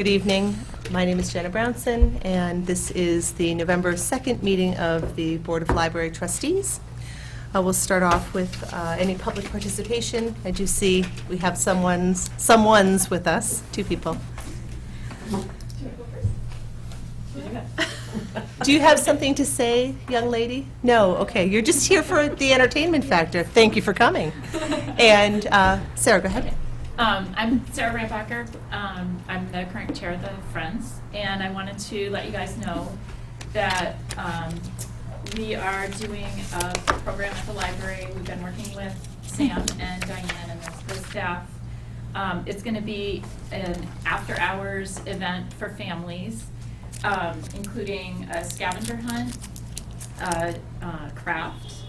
Good evening. My name is Jenna Brownson, and this is the November 2nd meeting of the Board of Library Trustees. We'll start off with any public participation. I do see we have someone's with us, two people. Do you have something to say, young lady? No? Okay, you're just here for the entertainment factor. Thank you for coming. And Sarah, go ahead. I'm Sarah Rambacher. I'm the current chair of the Friends, and I wanted to let you guys know that we are doing a program at the library. We've been working with Sam and Diane and the staff. It's going to be an after-hours event for families, including a scavenger hunt, craft,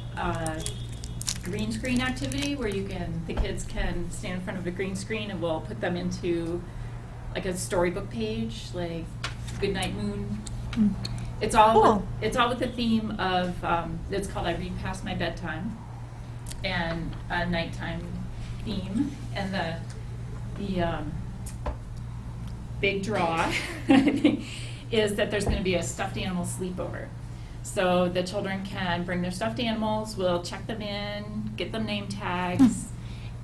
green screen activity where the kids can stand in front of a green screen and we'll put them into like a storybook page, like Goodnight Moon. It's all Cool. It's all with the theme of it's called I Read Past My Bedtime, and a nighttime theme, and the big draw is that there's going to be a stuffed animal sleepover. So the children can bring their stuffed animals, we'll check them in, get them name tags,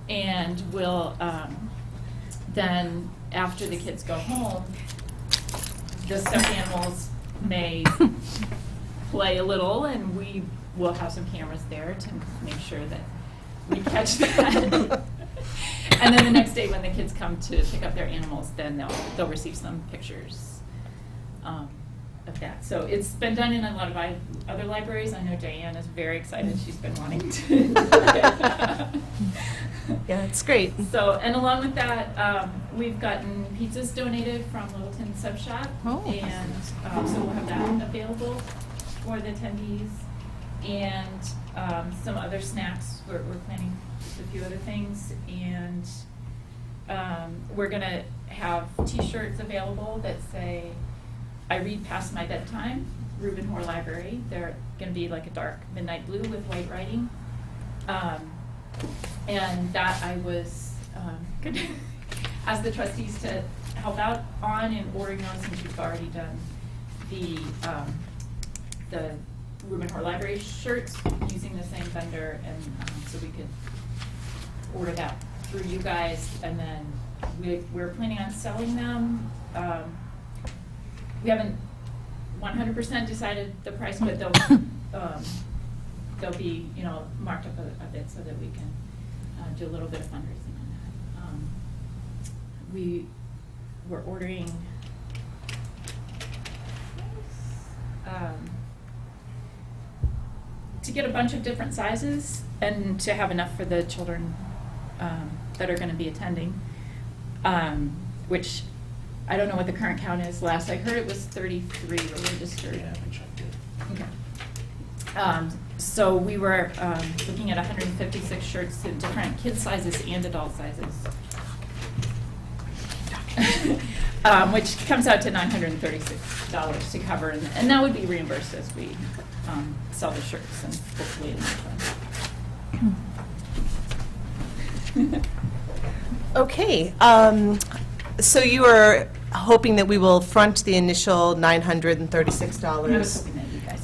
and we'll, then after the kids go home, the stuffed animals may play a little, and we will have some cameras there to make sure that we catch that. And then the next day when the kids come to pick up their animals, then they'll receive some pictures of that. So it's been done in a lot of other libraries. I know Diane is very excited. She's been wanting to. Yeah, it's great. So, and along with that, we've gotten pizzas donated from Littleton Sub Shop. Oh. And so we'll have that available for the attendees. And some other snacks. We're planning a few other things. And we're going to have T-shirts available that say, I Read Past My Bedtime, Reuben Hoare Library. They're going to be like a dark midnight blue with white writing. And that I was going to ask the trustees to help out on in ordering those, since we've already done the Reuben Hoare Library shirts using the same vendor, and so we could order that through you guys, and then we're planning on selling them. We haven't 100% decided the price, but they'll be, marked up a bit so that we can do a little bit of fundraising on that. We're ordering to get a bunch of different sizes and to have enough for the children that are going to be attending, which I don't know what the current count is. Last I heard it was 33 were registered. Yeah, I checked it. Okay. So we were looking at 156 shirts in different kid sizes and adult sizes, which comes out to $936 to cover, and that would be reimbursed as we sell the shirts and hopefully in the fund. Okay. So you are hoping that we will front the initial $936,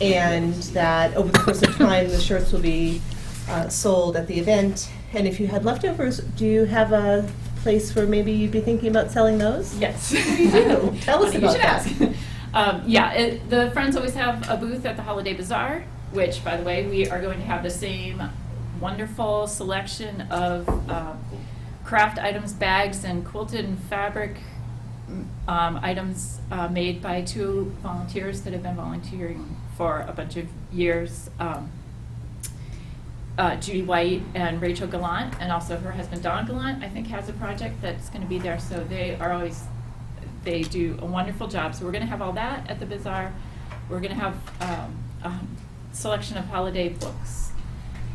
and that over the course of time the shirts will be sold at the event. And if you had leftovers, do you have a place where maybe you'd be thinking about selling those? Yes. You do. Tell us You about should that. ask. The Friends always have a booth at the Holiday Bazaar, which, by the way, we are going to have the same wonderful selection of craft items, bags, and quilted and fabric items made by two volunteers that have been volunteering for a bunch of years. Judy White and Rachel Gallant, and also her husband Don Gallant, I think, has a project that's going to be there. So they do a wonderful job. So we're going to have all that at the bazaar. We're going to have a selection of holiday books.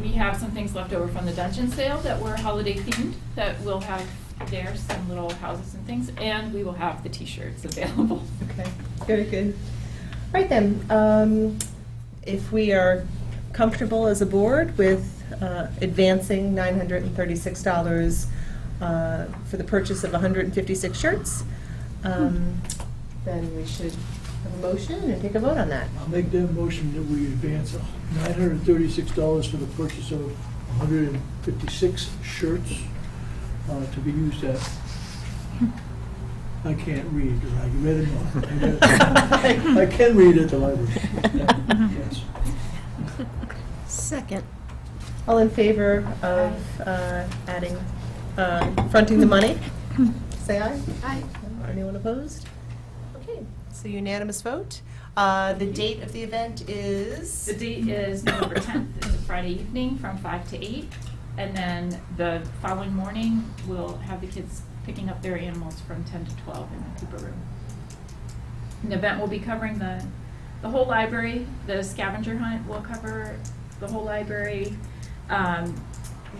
We have some things left over from the dungeon sale that were holiday themed that we'll have there, some little houses and things, and we will have the T-shirts available. Okay, very good. All right then, if we are comfortable as a board with advancing $936 for the purchase of 156 shirts, then we should have a motion and take a vote on that. I'll make that motion that we advance $936 for the purchase of 156 shirts to be used at, I can't read, or I read it wrong. I can read at the library. Yes. Second. All in favor of adding, fronting the money? Say aye. Aye. Anyone opposed? Okay, so unanimous vote. The date of the event is? The date is November 10th. It's a Friday evening from 5 to 8. And then the following morning, we'll have the kids picking up their animals from 10 to 12 in the Cooper room. The event will be covering the whole library. The scavenger hunt will cover the whole library.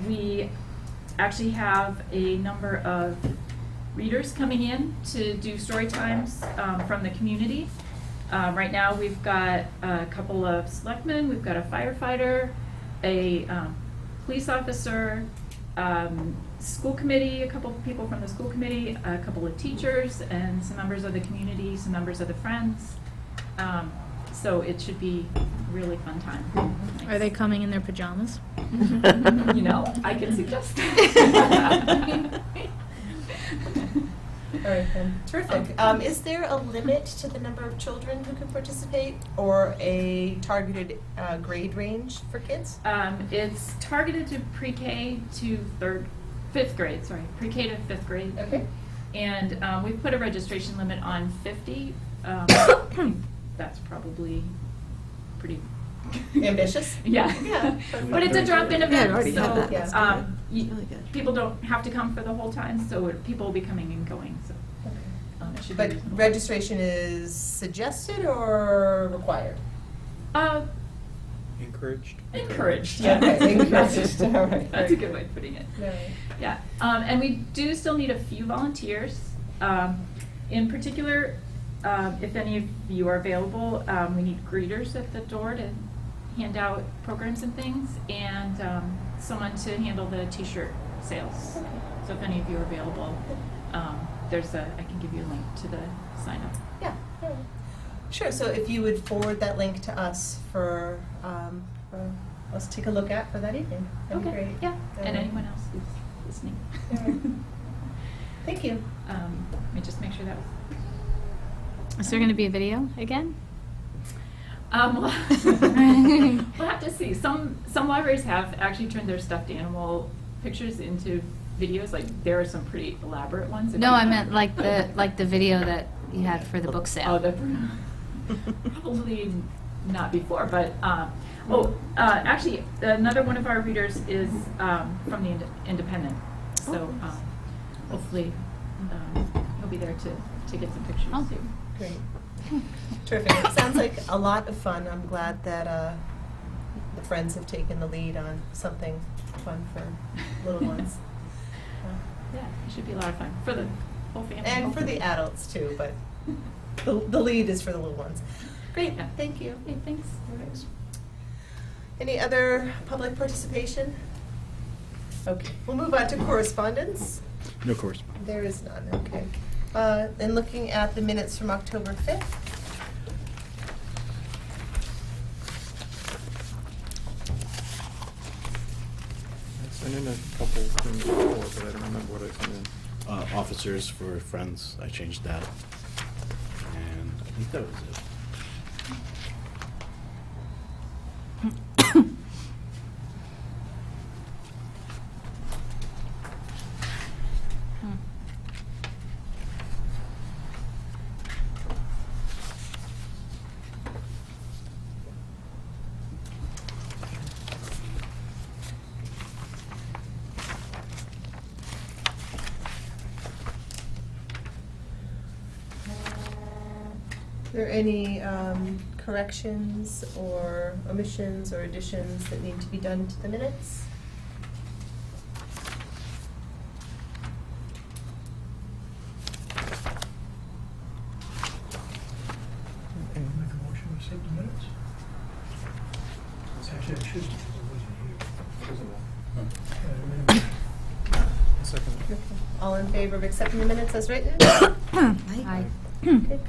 We actually have a number of readers coming in to do story times from the community. Right now, we've got a couple of selectmen, we've got a firefighter, a police officer, school committee, a couple of people from the school committee, a couple of teachers, and some members of the community, some members of the Friends. So it should be a really fun time. Are they coming in their pajamas? You know, I can suggest that. All right, then. Terrific. Is there a limit to the number of children who can participate, or a targeted grade range for kids? It's targeted to pre-K to fifth grade, pre-K to fifth grade. Okay. And we've put a registration limit on 50. That's probably pretty Ambitious? Yeah. Yeah. But it's a drop-in Yeah, I event, already had that. That's so good. Really good. people don't have to come for the whole time, so people will be coming and going, so it should be But reasonable. registration is suggested or required? Encouraged? Encouraged, Yeah, yeah. okay, encouraged. All right, That's a very good way of putting it. All right. Yeah, and we do still need a few volunteers. In particular, if any of you are available, we need greeters at the door to hand out programs and things, and someone to handle the t-shirt sales. So if any of you are available, I can give you a link to the sign up. Yeah, all right. Sure, so if you would forward that link to us for us to take a look at for that evening, that'd be great. Yeah, and Um, anyone else who's listening. All right. Thank you. Let me just make sure that was. Is there going to be a video again? We'll have to see. Some libraries have actually turned their stuffed animal pictures into videos. Like there are some pretty elaborate ones. No, I meant like the video that you had for the book sale. Oh, probably not before, but actually, another one of our readers is from the Independent, so hopefully he'll be there to get some pictures Oh. too. Great. Terrific. Sounds like a lot of fun. I'm glad that the Friends have taken the lead on something fun for little ones. Yeah, it should be a lot of fun for the whole family. And for the adults too, but the lead is for the little ones. Great, Yeah. thank you. Okay, thanks. Any other public participation? Okay, we'll move on to correspondence. No course. There is none, okay. And looking at the minutes from October 5th. I sent in a couple things before, but I don't remember what I sent in. Officers for Friends, I changed that. And I think that was it. Are there any corrections or omissions or additions that need to be done to the minutes? Make a motion to accept the minutes? Actually, I should, because I wasn't here. Second. Okay. All in favor of accepting the minutes as written? Aye. Okay.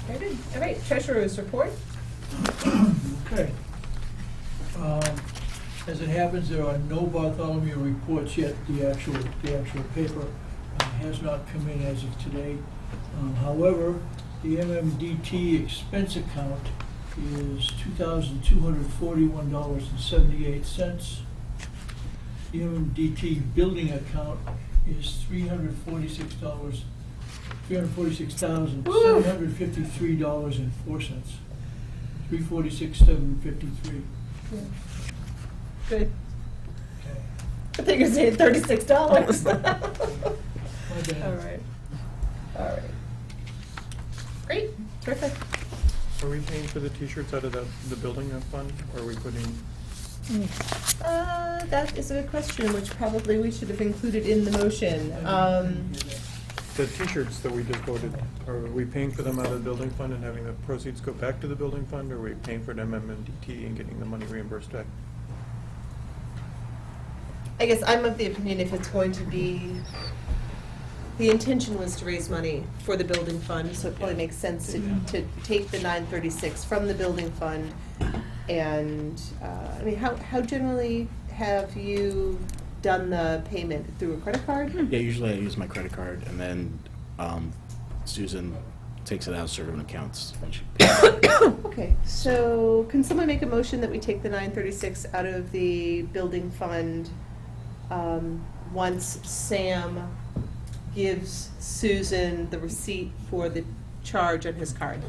Very good. All right, treasurer's report. Okay. As it happens, there are no Bartholomew reports yet. The actual paper has not come in as of today. However, the MMDT expense account is $2,241.78. The MMDT building account is $346,753.04. $346,753. Yeah. Good. Okay. I think you're saying $36. My bad. All right. All right. Great, terrific. Are we paying for the t-shirts out of the building fund, or are we putting, That is a good question, which probably we should have included in the motion. the t-shirts that we just voted, are we paying for them out of the building fund and having the proceeds go back to the building fund, or are we paying for them MMDT and getting the money reimbursed back? I guess I'm of the opinion if it's going to be, the intention was to raise money for the building fund, so it probably makes sense to take the 936 from the building fund. And, I mean, how generally have you done the payment? Through a credit card? Yeah, usually I use my credit card, and then Susan takes it out of certain accounts when she pays. Okay, so can someone make a motion that we take the 936 out of the building fund once Sam gives Susan the receipt for the charge on his card?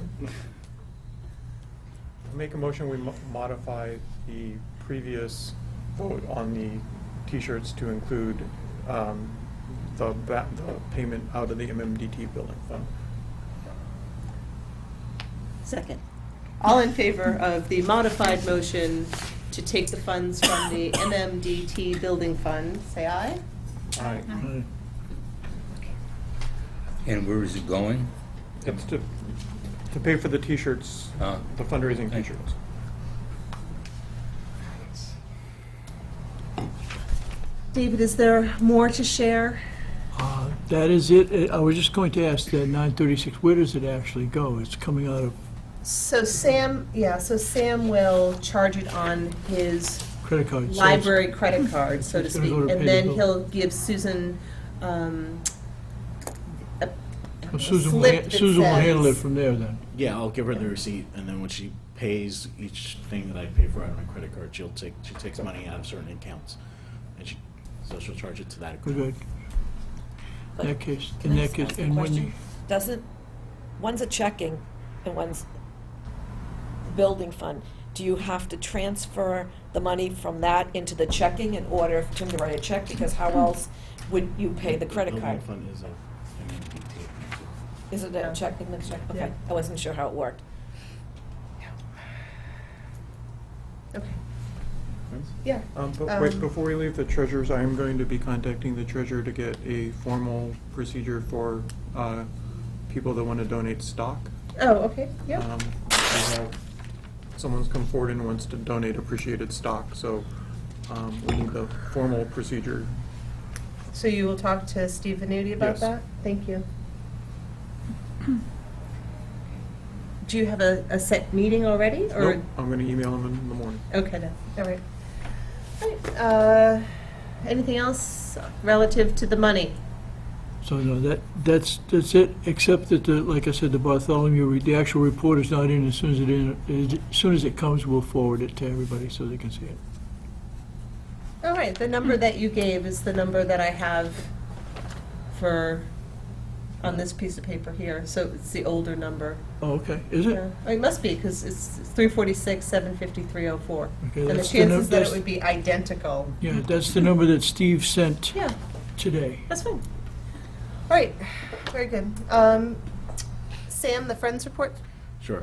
Make a motion, we modify the previous vote on the t-shirts to include the payment out of the MMDT building fund. Second. All in favor of the modified motion to take the funds from the MMDT building fund, say aye. Aye. And where is it going? It's to pay for the t-shirts, the fundraising Thank you. t-shirts. David, is there more to share? That is it. I was just going to ask that 936, where does it actually go? It's coming out of So Sam will charge it on his credit card. So it's- library credit card, so to It's gonna speak, go to and pay the then bill. he'll give Susan a Well, Susan will slip that Susan will handle it says- from there then. Yeah, I'll give her the receipt, and then when she pays each thing that I pay for out of my credit card, she takes money out of certain accounts, and so she'll charge it to that account. Good. In that case, Can I ask a and when question? you, Doesn't, one's a checking and one's building fund. Do you have to transfer the money from that into the checking in order for him to write a check? Because how else would you pay the credit card? Building fund is a MMDT. Is it a check in the check? Okay, Yeah. I wasn't sure how it worked. Okay. Yeah. But wait, before we leave the treasurers, I am going to be contacting the treasurer to get a formal procedure for people that want to donate stock. Oh, okay, yeah. We have, someone's come forward and wants to donate appreciated stock, so we need the formal procedure. So you will talk to Steve Venuti about Yes. that? Thank you. Do you have a set meeting already, or? Nope, I'm going to email him in the morning. Okay, then, all right. All right, anything else relative to the money? so no, that's it, except that, like I said, the Bartholomew, the actual report is not in. As soon as it comes, we'll forward it to everybody so they can see it. All right, the number that you gave is the number that I have on this piece of paper here, so it's the older number. Oh, okay, is it? Yeah. It must be, because it's 346, 75304. Okay, And the that's the num- chances that it that's- would be identical. Yeah, that's the number that Steve sent Yeah, today. that's fine. All right, very good. Sam, the Friends report? Sure.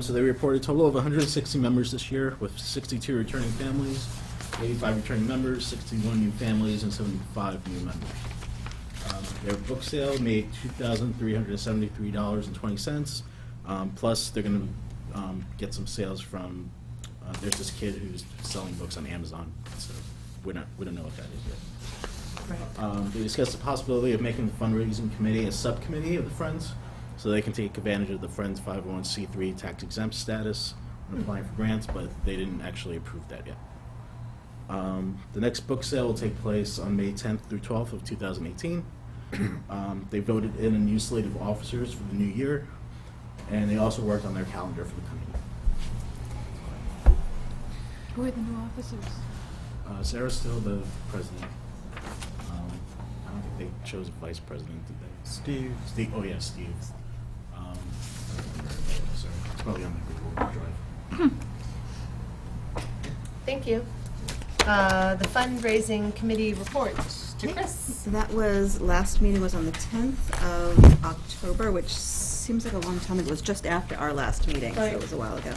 So they reported a total of 160 members this year, with 62 returning families, 85 returning members, 61 new families, and 75 new members. Their book sale made $2,373.20. Plus, they're going to get some sales from. There's this kid who's selling books on Amazon, so we don't know what that is yet. Right. They discussed the possibility of making the fundraising committee a subcommittee of the Friends, so they can take advantage of the Friends 501c3 tax exempt status when applying for grants, but they didn't actually approve that yet. The next book sale will take place on May 10th through 12th of 2018. They voted in a new slate of officers for the new year, and they also worked on their calendar for the coming year. Who are the new officers? Sarah's still the president. I don't think they chose a vice president, did they? Steve, Oh, yeah, Steve. Sorry, it's probably on my Google Drive. Thank you. The fundraising committee report to Chris. So that was, last meeting was on the 10th of October, which seems like a long time ago. It was just after our last meeting, so Right. it was a while ago.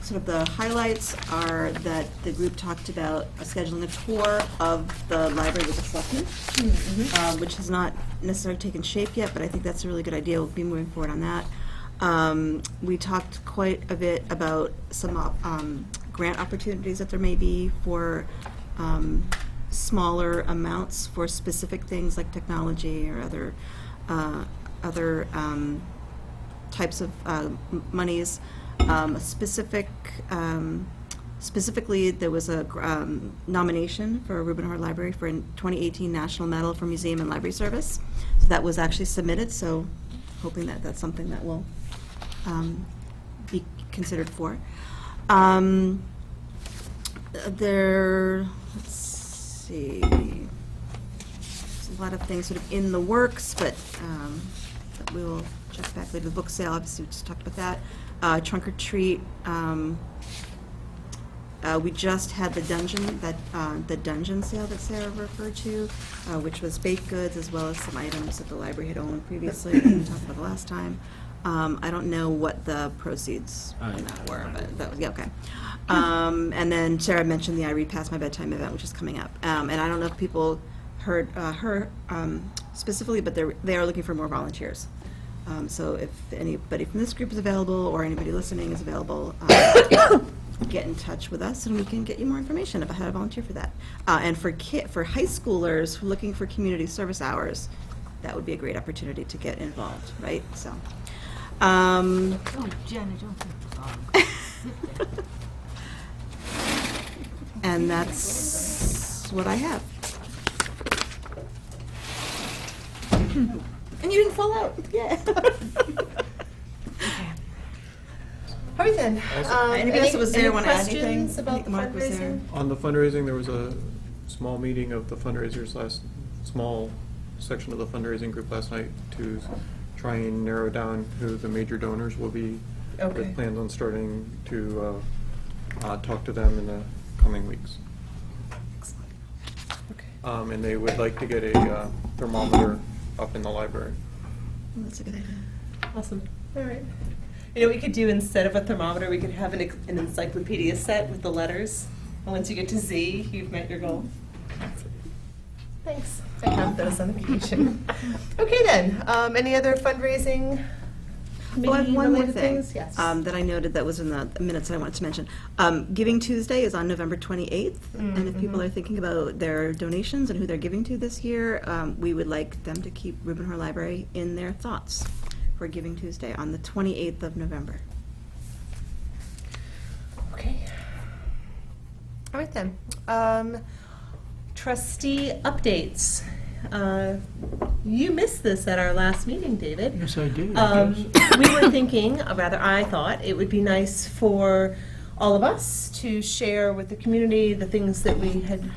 Sort of the highlights are that the group talked about scheduling a tour of the library with the selectmen, which has not necessarily taken shape yet, but I think that's a really good idea. We'll be moving forward on that. We talked quite a bit about some grant opportunities that there may be for smaller amounts for specific things like technology or other types of monies. Specifically, there was a nomination for Reuben Hart Library for a 2018 National Medal for Museum and Library Service. So that was actually submitted, so hoping that that's something that will be considered for. Let's see, there's a lot of things sort of in the works, but we will check back later. The book sale, obviously, we just talked about that. Trunk or treat. We just had the dungeon sale that Sarah referred to, which was baked goods as well as some items that the library had owned previously that we talked about the last time. I don't know what the proceeds in that were, but that was, yeah, okay. And then Sarah mentioned the I Read Past My Bedtime event, which is coming up. And I don't know if people heard her specifically, but they are looking for more volunteers. So if anybody from this group is available or anybody listening is available, get in touch with us and we can get you more information about how to volunteer for that. And for high schoolers who are looking for community service hours, that would be a great opportunity to get involved, right? So. Oh, Jenna, don't take the dog. Sit there. And that's what I have. And you didn't fall out. Yeah. All right then. Anybody else that was there any want to add anything? questions I about think the Mark was there. fundraising? on the fundraising, there was a small meeting of the fundraisers small section of the fundraising group last night to try and narrow down who the major donors will be. Okay. With plans on starting to talk to them in the coming weeks. Okay. And they would like to get a thermometer up in the library. Well, that's a good idea. Awesome. All right. You know what we could do instead of a thermometer? We could have an encyclopedia set with the letters. And once you get to Z, you've met your goal. Thanks. I have those on occasion. Okay then. Any other fundraising? Well, I have one more committee-related thing things? Yes. that I noted that was in the minutes that I wanted to mention. Giving Tuesday is on November 28th, and if people are thinking about their donations and who they're giving to this year, we would like them to keep Reuben Hart Library in their thoughts for Giving Tuesday on the 28th of November. Okay. All right then. Trustee updates. You missed this at our last meeting, David. Yes, I did. Yes. We were thinking, or rather I thought, it would be nice for all of us to share with the community the things that we had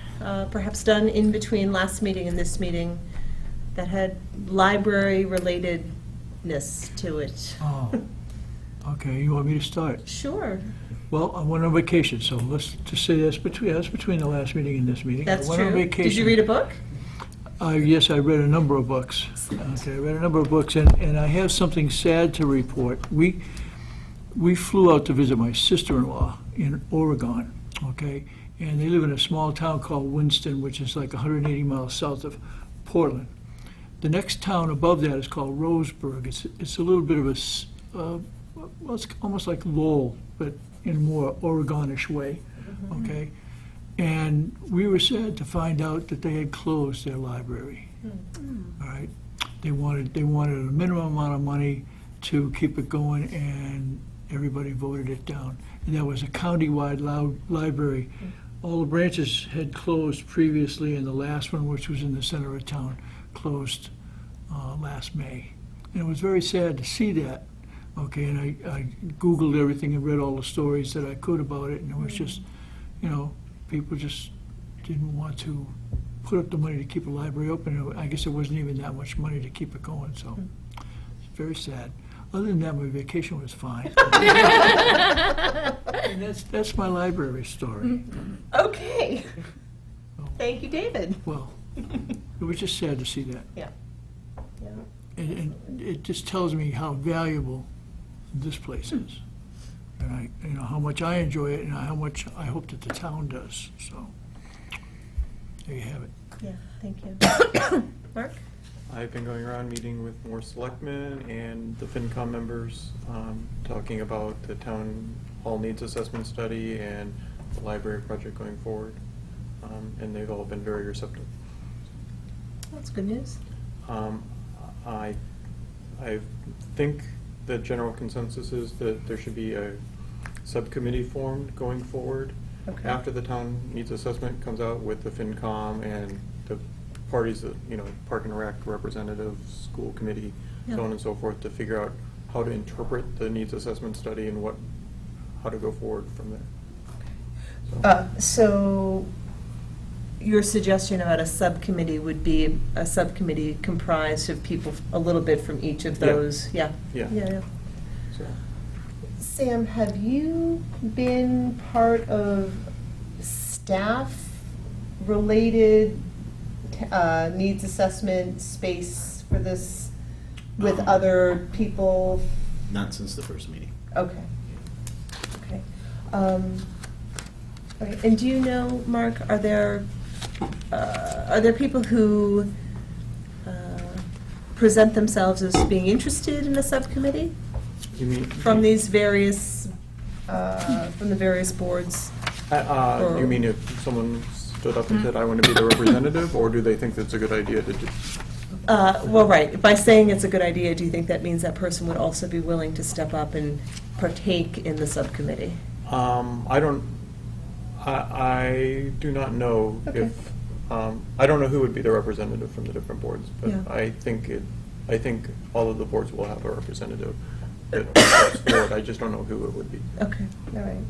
perhaps done in between last meeting and this meeting that had library-relatedness to it. Oh, okay, you want me to start? Sure. Well, I went on vacation, so let's just say that's between the last meeting and this meeting. That's I went on true. vacation. Did you read a book? Yes, I read a number of books. Okay, I read a number of books, and I have something sad to report. We flew out to visit my sister-in-law in Oregon, okay? And they live in a small town called Winston, which is like 180 miles south of Portland. The next town above that is called Roseburg. It's a little bit of well, it's almost like Lowell, but in a more Oregonish way, okay? And we were sad to find out that they had closed their library. All right? They wanted a minimum amount of money to keep it going, and everybody voted it down. And that was a countywide library. All the branches had closed previously, and the last one, which was in the center of town, closed last May. And it was very sad to see that, okay, and I Googled everything and read all the stories that I could about it, and it was just, people just didn't want to put up the money to keep a library open. I guess it wasn't even that much money to keep it going, so it's very sad. Other than that, my vacation was fine. And that's my library story. Okay. Thank you, David. Well, it was just sad to see that. Yeah. Yeah. And it just tells me how valuable this place is. And how much I enjoy it and how much I hope that the town does, so. There you have it. Yeah, thank you. Mark? I've been going around meeting with more selectmen and the FinCom members, talking about the town hall needs assessment study and the library project going forward. And they've all been very receptive. That's good news. I think the general consensus is that there should be a subcommittee formed going forward. Okay. After the town needs assessment comes out with the FinCom and the parties that, Park and Rec representatives, school committee, Yeah. so on and so forth, to figure out how to interpret the needs assessment study and how to go forward from there. So your suggestion about a subcommittee would be a subcommittee comprised of people a little bit from each of Yeah. those? Yeah. Yeah. Yeah. So, Sam, have you been part of staff-related needs assessment space for this with other people? Not since the first meeting. Okay. Okay. Okay. And do you know, Mark, are there people who present themselves as being interested in a subcommittee you mean? from these various, from the various boards? You mean if someone stood up and said, I want to be the representative, or do they think that's a good idea to do? Well, right. By saying it's a good idea, do you think that means that person would also be willing to step up and partake in the subcommittee? I do not know Okay. if, I don't know who would be the representative from the different boards, but Yeah. I think all of the boards will have a representative that steps forward. I just don't know who it would be. Okay, all right.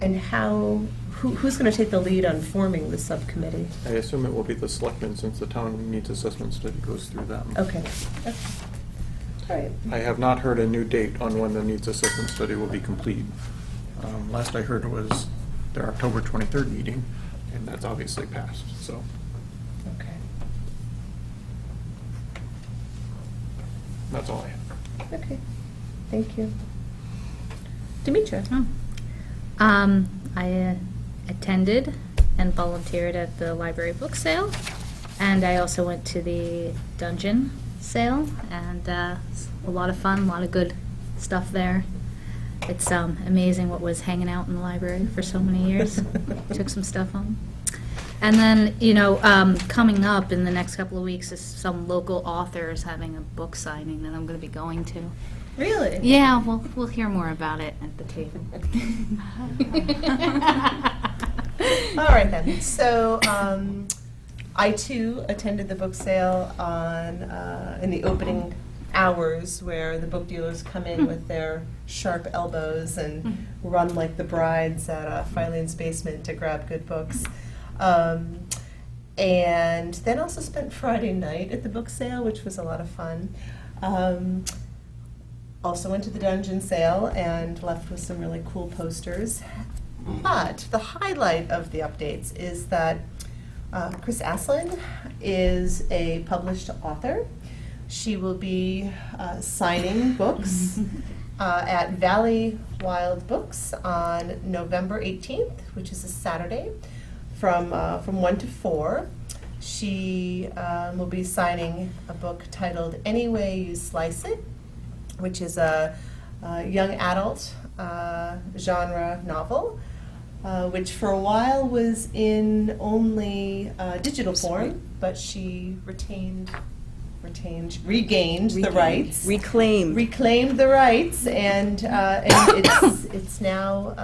And who's going to take the lead on forming the subcommittee? I assume it will be the selectmen, since the town needs assessment study goes through them. Okay. Okay. All right. I have not heard a new date on when the needs assessment study will be complete. Last I heard was their October 23rd meeting, and that's obviously passed, so. Okay. That's all I have. Okay. Thank you. Demetra? I attended and volunteered at the library book sale, and I also went to the dungeon sale, and it's a lot of fun, a lot of good stuff there. It's amazing what was hanging out in the library for so many years. Took some stuff home. And then, coming up in the next couple of weeks is some local authors having a book signing that I'm going to be going to. Really? Yeah, we'll hear more about it at the table. All right then. So I too attended the book sale in the opening hours, where the book dealers come in with their sharp elbows and run like the brides at Filene's Basement to grab good books. And then also spent Friday night at the book sale, which was a lot of fun. Also went to the dungeon sale and left with some really cool posters. But the highlight of the updates is that Chris Aslin is a published author. She will be signing books at Valley Wild Books on November 18th, which is a Saturday, from 1 to 4. She will be signing a book titled Any Way You Slice It, which is a young adult genre novel. which for a while was in only digital form, but she regained the rights. Reclaimed the rights, and it's now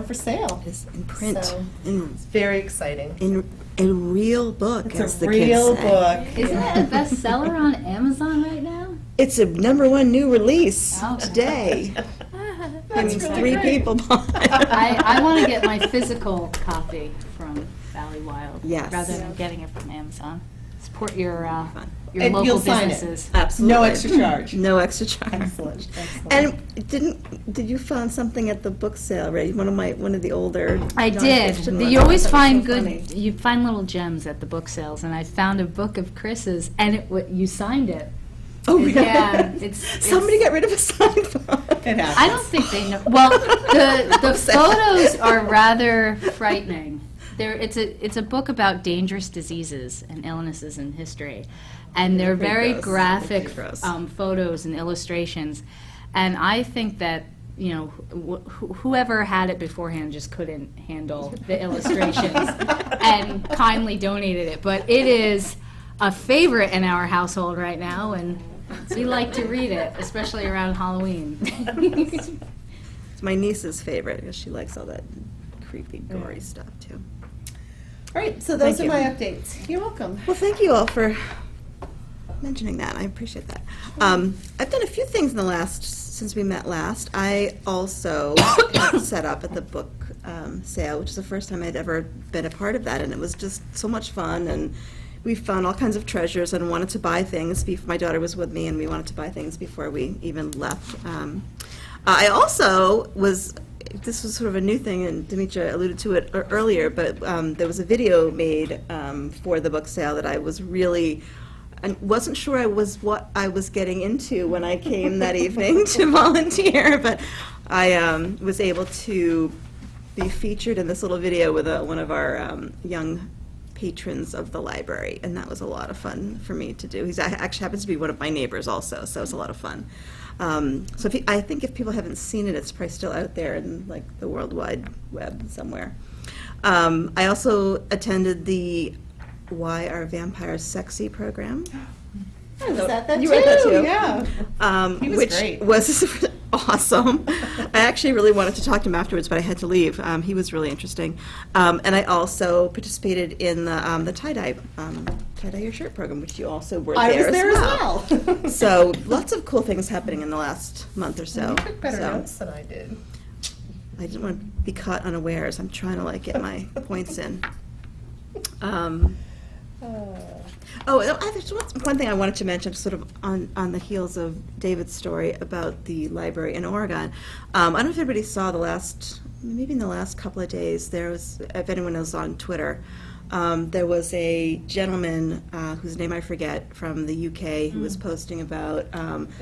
for sale. It's in print. So, in it's very exciting. in a real book, It's as a the real kids say. book. Isn't it a bestseller on Amazon right now? It's a #1 new release Oh. today. That means really 3 great. people bought it. I want to get my physical copy from Valley Wild. Yes. Rather than getting it from Amazon. Support your And local you'll sign it. businesses. Absolutely. No extra charge. No extra charge. Excellent, excellent. And did you find something at the book sale, right? One of the older. I did. nonfiction ones. You always I thought find it was so good. funny. You find little gems at the book sales, and I found a book of Chris's, and you signed it. Oh, really? Yeah, Somebody got rid of a signed book. It happens. I don't think they know. Well, the photos are rather frightening. It's a book about dangerous diseases and illnesses in history, and they're pretty very gross. graphic Pretty gross. photos and illustrations. And I think that whoever had it beforehand just couldn't handle the illustrations and kindly donated it. But it is a favorite in our household right now, and we like to read it, especially around Halloween. It's my niece's favorite because she likes all that creepy, gory stuff too. All right, so those Thank are you. my updates. You're welcome. Well, thank you all for mentioning that. I appreciate that. I've done a few things since we met last. I also have set up at the book sale, which is the first time I'd ever been a part of that, and it was just so much fun. And we found all kinds of treasures and wanted to buy things. My daughter was with me, and we wanted to buy things before we even left. I also this was sort of a new thing, and Demetra alluded to it earlier, but there was a video made for the book sale that I was really, I wasn't sure what I was getting into when I came that evening to volunteer, but I was able to be featured in this little video with one of our young patrons of the library, and that was a lot of fun for me to do. He actually happens to be one of my neighbors also, so it was a lot of fun. So I think if people haven't seen it, it's probably still out there in like the World Wide Web somewhere. I also attended the Why Are Vampires Sexy program. I was at that You too. were at that too? Yeah. He was which great. was awesome. I actually really wanted to talk to him afterwards, but I had to leave. He was really interesting. And I also participated in the tie-dye your shirt program, which you also were I there was there as as well. well. So lots of cool things happening in the last month or so. You took better So notes than I did. I didn't want to be caught unawares. I'm trying to get my points in. There's one thing I wanted to mention, sort of on the heels of David's story about the library in Oregon. I don't know if everybody saw maybe in the last couple of days, there was, if anyone is on Twitter, there was a gentleman whose name I forget from the UK who was posting about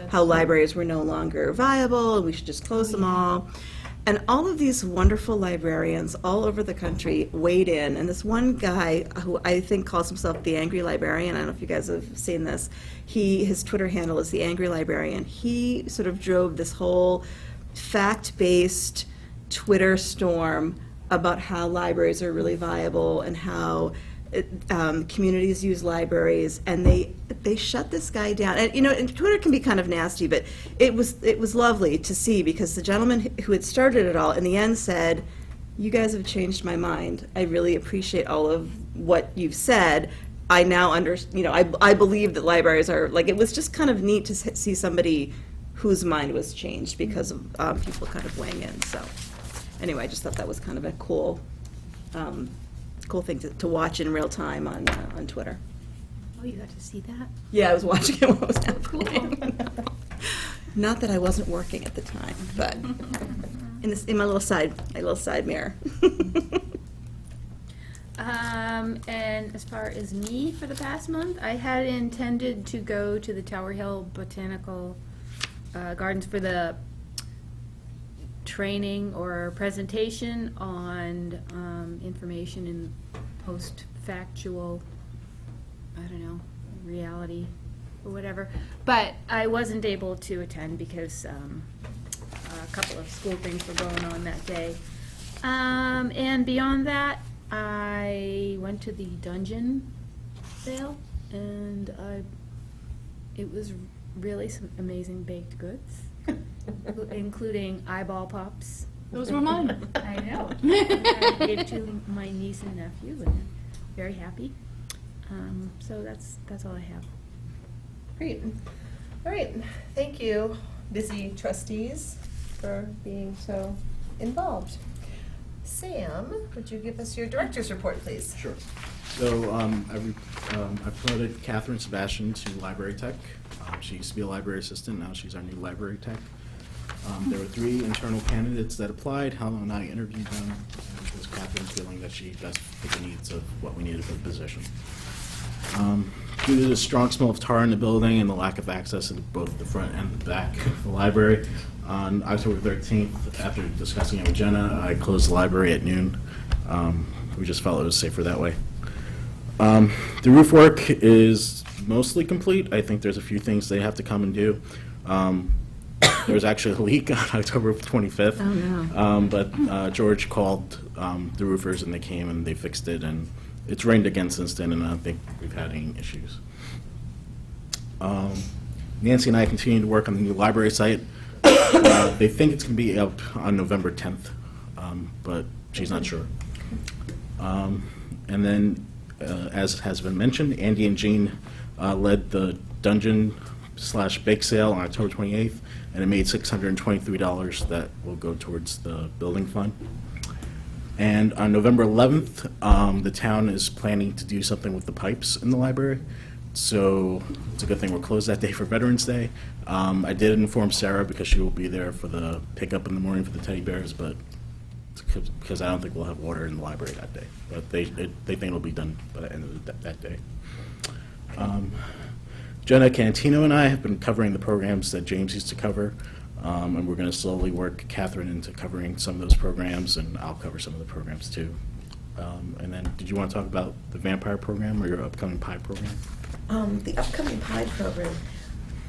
how libraries were no longer viable and we should just close them all. And all of these wonderful librarians all over the country weighed in, and this one guy who I think calls himself the Angry Librarian, I don't know if you guys have seen this, his Twitter handle is the Angry Librarian. He sort of drove this whole fact-based Twitter storm about how libraries are really viable and how communities use libraries, and they shut this guy down. And and Twitter can be kind of nasty, but it was lovely to see, because the gentleman who had started it all in the end said, "You guys have changed my mind. I really appreciate all of what you've said. I now I believe that libraries are it was just kind of neat to see somebody whose mind was changed because of people kind of weighing in." So anyway, I just thought that was kind of a cool thing to watch in real time on Twitter. Oh, you got to see that? Yeah, I was watching it while it was happening. Not that I wasn't working at the time, but in my little side mirror. And as far as me for the past month, I had intended to go to the Tower Hill Botanical Gardens for the training or presentation on information in post-factual, reality or whatever. But I wasn't able to attend because a couple of school things were going on that day. And beyond that, I went to the Dungeon sale, and it was really some amazing baked goods, including eyeball pops. Those were mine. I know. I gave to my niece and nephew, and they're very happy. So that's all I have. Great. All right. Thank you, busy trustees, for being so involved. Sam, would you give us your director's report, please? Sure. So I promoted Catherine Sebastian to library tech. She used to be a library assistant. Now she's our new library tech. There were 3 internal candidates that applied. Helen and I interviewed them, and it was Catherine's feeling that she best fit the needs of what we needed for the position. Due to the strong smell of tar in the building and the lack of access to both the front and the back of the library, on October 13th, after discussing it with Jenna, I closed the library at noon. We just felt it was safer that way. The roof work is mostly complete. I think there's a few things they have to come and do. There was actually a leak on October 25th. Oh, no. But George called the roofers, and they came and they fixed it, and it's rained again since then, and I don't think we've had any issues. Nancy and I continue to work on the new library site. They think it's going to be up on November 10th, but she's not sure. And then, as has been mentioned, Andy and Jean led the Dungeon/bake sale on October 28th, and it made $623 that will go towards the building fund. And on November 11th, the town is planning to do something with the pipes in the library. So it's a good thing we're closed that day for Veterans Day. I did inform Sarah because she will be there for the pickup in the morning for the teddy bears, but because I don't think we'll have water in the library that day. But they think it'll be done by the end of that day. Jenna Cantino and I have been covering the programs that James used to cover. And we're going to slowly work Catherine into covering some of those programs, and I'll cover some of the programs too. And then, did you want to talk about the vampire program or your upcoming pie program? The upcoming pie program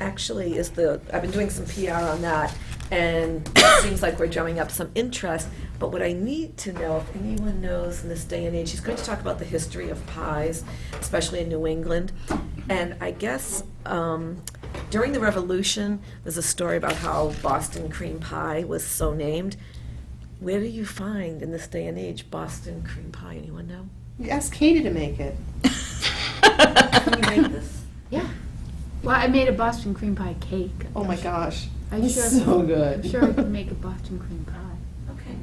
actually is I've been doing some PR on that, and it seems like we're drumming up some interest. But what I need to know, if anyone knows in this day and age, he's going to talk about the history of pies, especially in New England. And I guess during the Revolution, there's a story about how Boston cream pie was so named. Where do you find, in this day and age, Boston cream pie? Anyone know? You asked Katie to make it. Can you make this? Yeah. Well, I made a Boston cream pie cake. Oh my gosh. Are you sure? So good. I'm sure I could make a Boston cream pie. Okay,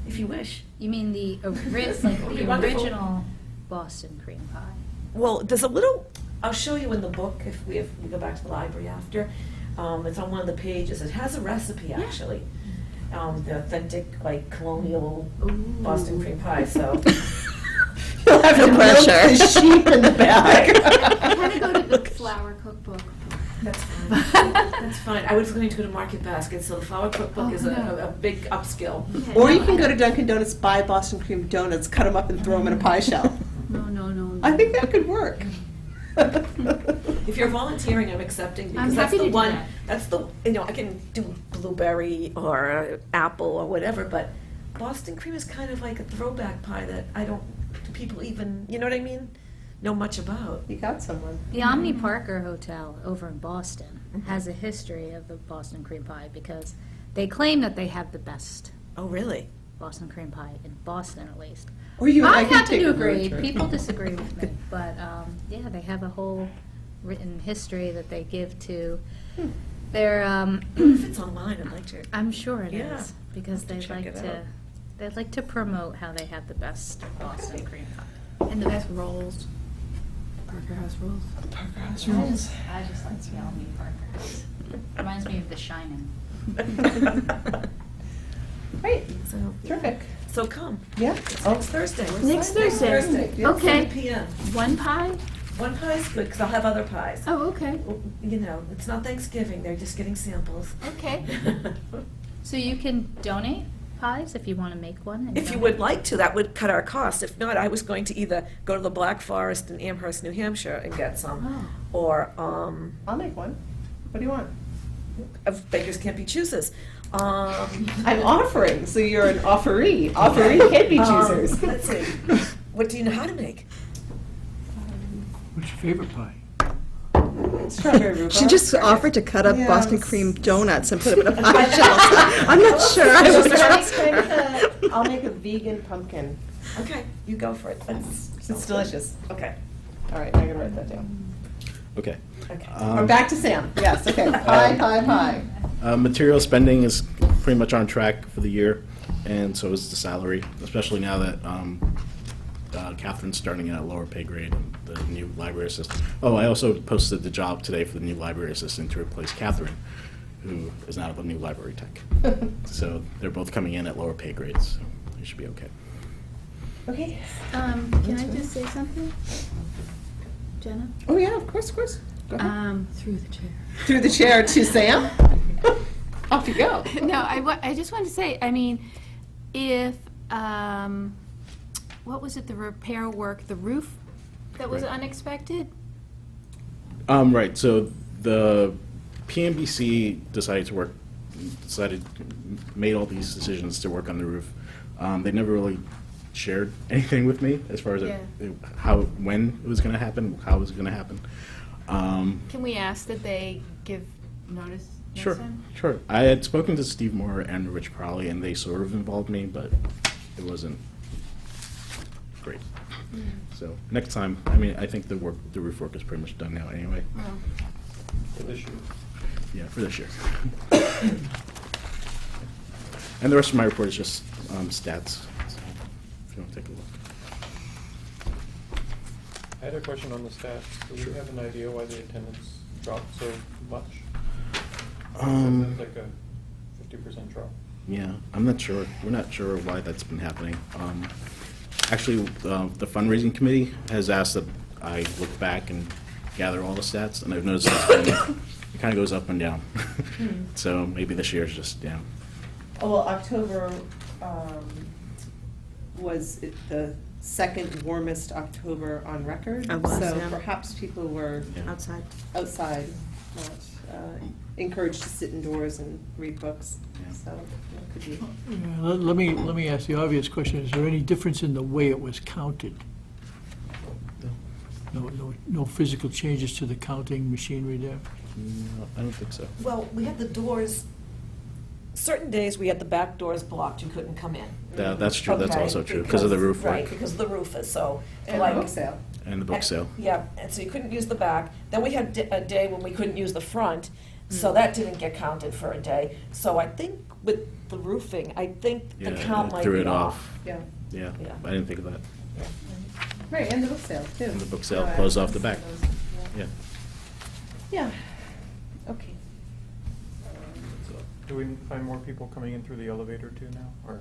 if you wish. You mean the Okay, wonderful. original Boston cream pie? Well, there's a little, I'll show you in the book if we go back to the library after. It's on one of the pages. It has a recipe, actually. The authentic, like, colonial Boston cream pie, so. You'll have to milk the sheep in the back. I kind of go to the flour cookbook. That's fine. That's fine. I was going to go to Market Basket, so the flour cookbook is no. a big upskill. Or you can go to Dunkin' Donuts, buy Boston cream donuts, cut them up and throw them in a pie shell. No. I think that could work. If you're volunteering, I'm accepting, because I'm that's happy the to do one, that. that's the, I can do blueberry or apple or whatever, but Boston cream is kind of like a throwback pie that do people even, you know what I mean, know much about. You got someone. The Omni Parker Hotel over in Boston has a history of the Boston cream pie because they claim that they have the best Oh, really? Boston cream pie in Boston, at least. Or you and I can happen take to a road agree. trip. People disagree with me, but yeah, they have a whole written history that they give to their. If it's online, I'd like to. I'm sure it is Yeah, because have to they check like it to. out. They like to promote how they have the best Boston cream pie. And the best rolls. Parker House rolls. Parker House I rolls. just like the Omni Parker House. Reminds me of The Shining. Great. So, Terrific. So come. Yeah. It's Oh, next Thursday. Next Thursday. Thursday. Yeah. Okay. 7 p.m. One pie? One pie is good, because I'll have other pies. Oh, okay. Well, you know, it's not Thanksgiving, they're just getting samples. Okay. So you can donate pies if you want to make one. and If you donate. would like to, that would cut our costs. If not, I was going to either go to the Black Forest in Amherst, New Hampshire and get some, or, I'll make one. What do you want? of Bakers Can't Be Choosers. I'm offering, so you're an offeree. Offeree candy choosers. Let's see. What do you know how to make? What's your favorite pie? Strawberry rhubarb. She just offered to cut up Yeah, Boston it's- cream donuts and put them in a pie shell. I'm not sure I So would Sarah's trust kind of her. I'll make a vegan pumpkin. Okay, you go for it. It's delicious. Okay. All right, I'm gonna write that down. Okay. Okay. We're back to Sam. Yes, okay. Hi. Material spending is pretty much on track for the year, and so is the salary, especially now that Catherine's starting at a lower pay grade, the new library assistant. Oh, I also posted the job today for the new library assistant to replace Catherine, who is now the new library tech. So they're both coming in at lower pay grades, so they should be okay. Okay. Can I just say something? Jenna? Oh, yeah, of course. Go ahead. Through the chair. Through the chair to Sam. Off you go. No, I just wanted to say, I mean, if, what was it, the repair work, the roof that was Right. unexpected? Right, so the PMBC made all these decisions to work on the roof. They never really shared anything with me as far as when it was gonna happen, how it was gonna happen. Can we ask that they give notice next Sure, time? sure. I had spoken to Steve Moore and Rich Crowley, and they sort of involved me, but it wasn't great. So next time, I mean, I think the roof work is pretty much done now anyway. Well, For this year. Yeah, for this year. And the rest of my report is just stats. So if you want to take a look. I had a question on the stats. Do we have an idea why the attendance dropped so much? It's like a 50% drop. Yeah, I'm not sure. We're not sure why that's been happening. Actually, the fundraising committee has asked that I look back and gather all the stats, and I've noticed it kind of goes up and down. So maybe this year is just down. Oh, well, October was the second warmest October on record. It was, So yeah. perhaps people were Yeah. Outside. outside, not encouraged to sit indoors and read books. Yeah. So that could be. Yeah, let me ask the obvious question. Is there any difference in the way it was counted? No physical changes to the counting machinery there? No, I don't think so. Well, we had the doors, certain days we had the back doors blocked, you couldn't come in. That's true. That's Okay, also true because of the roof Right, work because of the roof is so. And like- book sale. and the book sale. Yeah, and so you couldn't use the back. Then we had a day when we couldn't use the front, so that didn't get counted for a day. So I think with the roofing, I think the Yeah, count it might threw be it off. off. Yeah. Yeah, Yeah. I didn't think of that. Right, and the book sale too. And the book sale So closed off the back. Yeah. Yeah. Okay. So, do we find more people coming in through the elevator too now, or?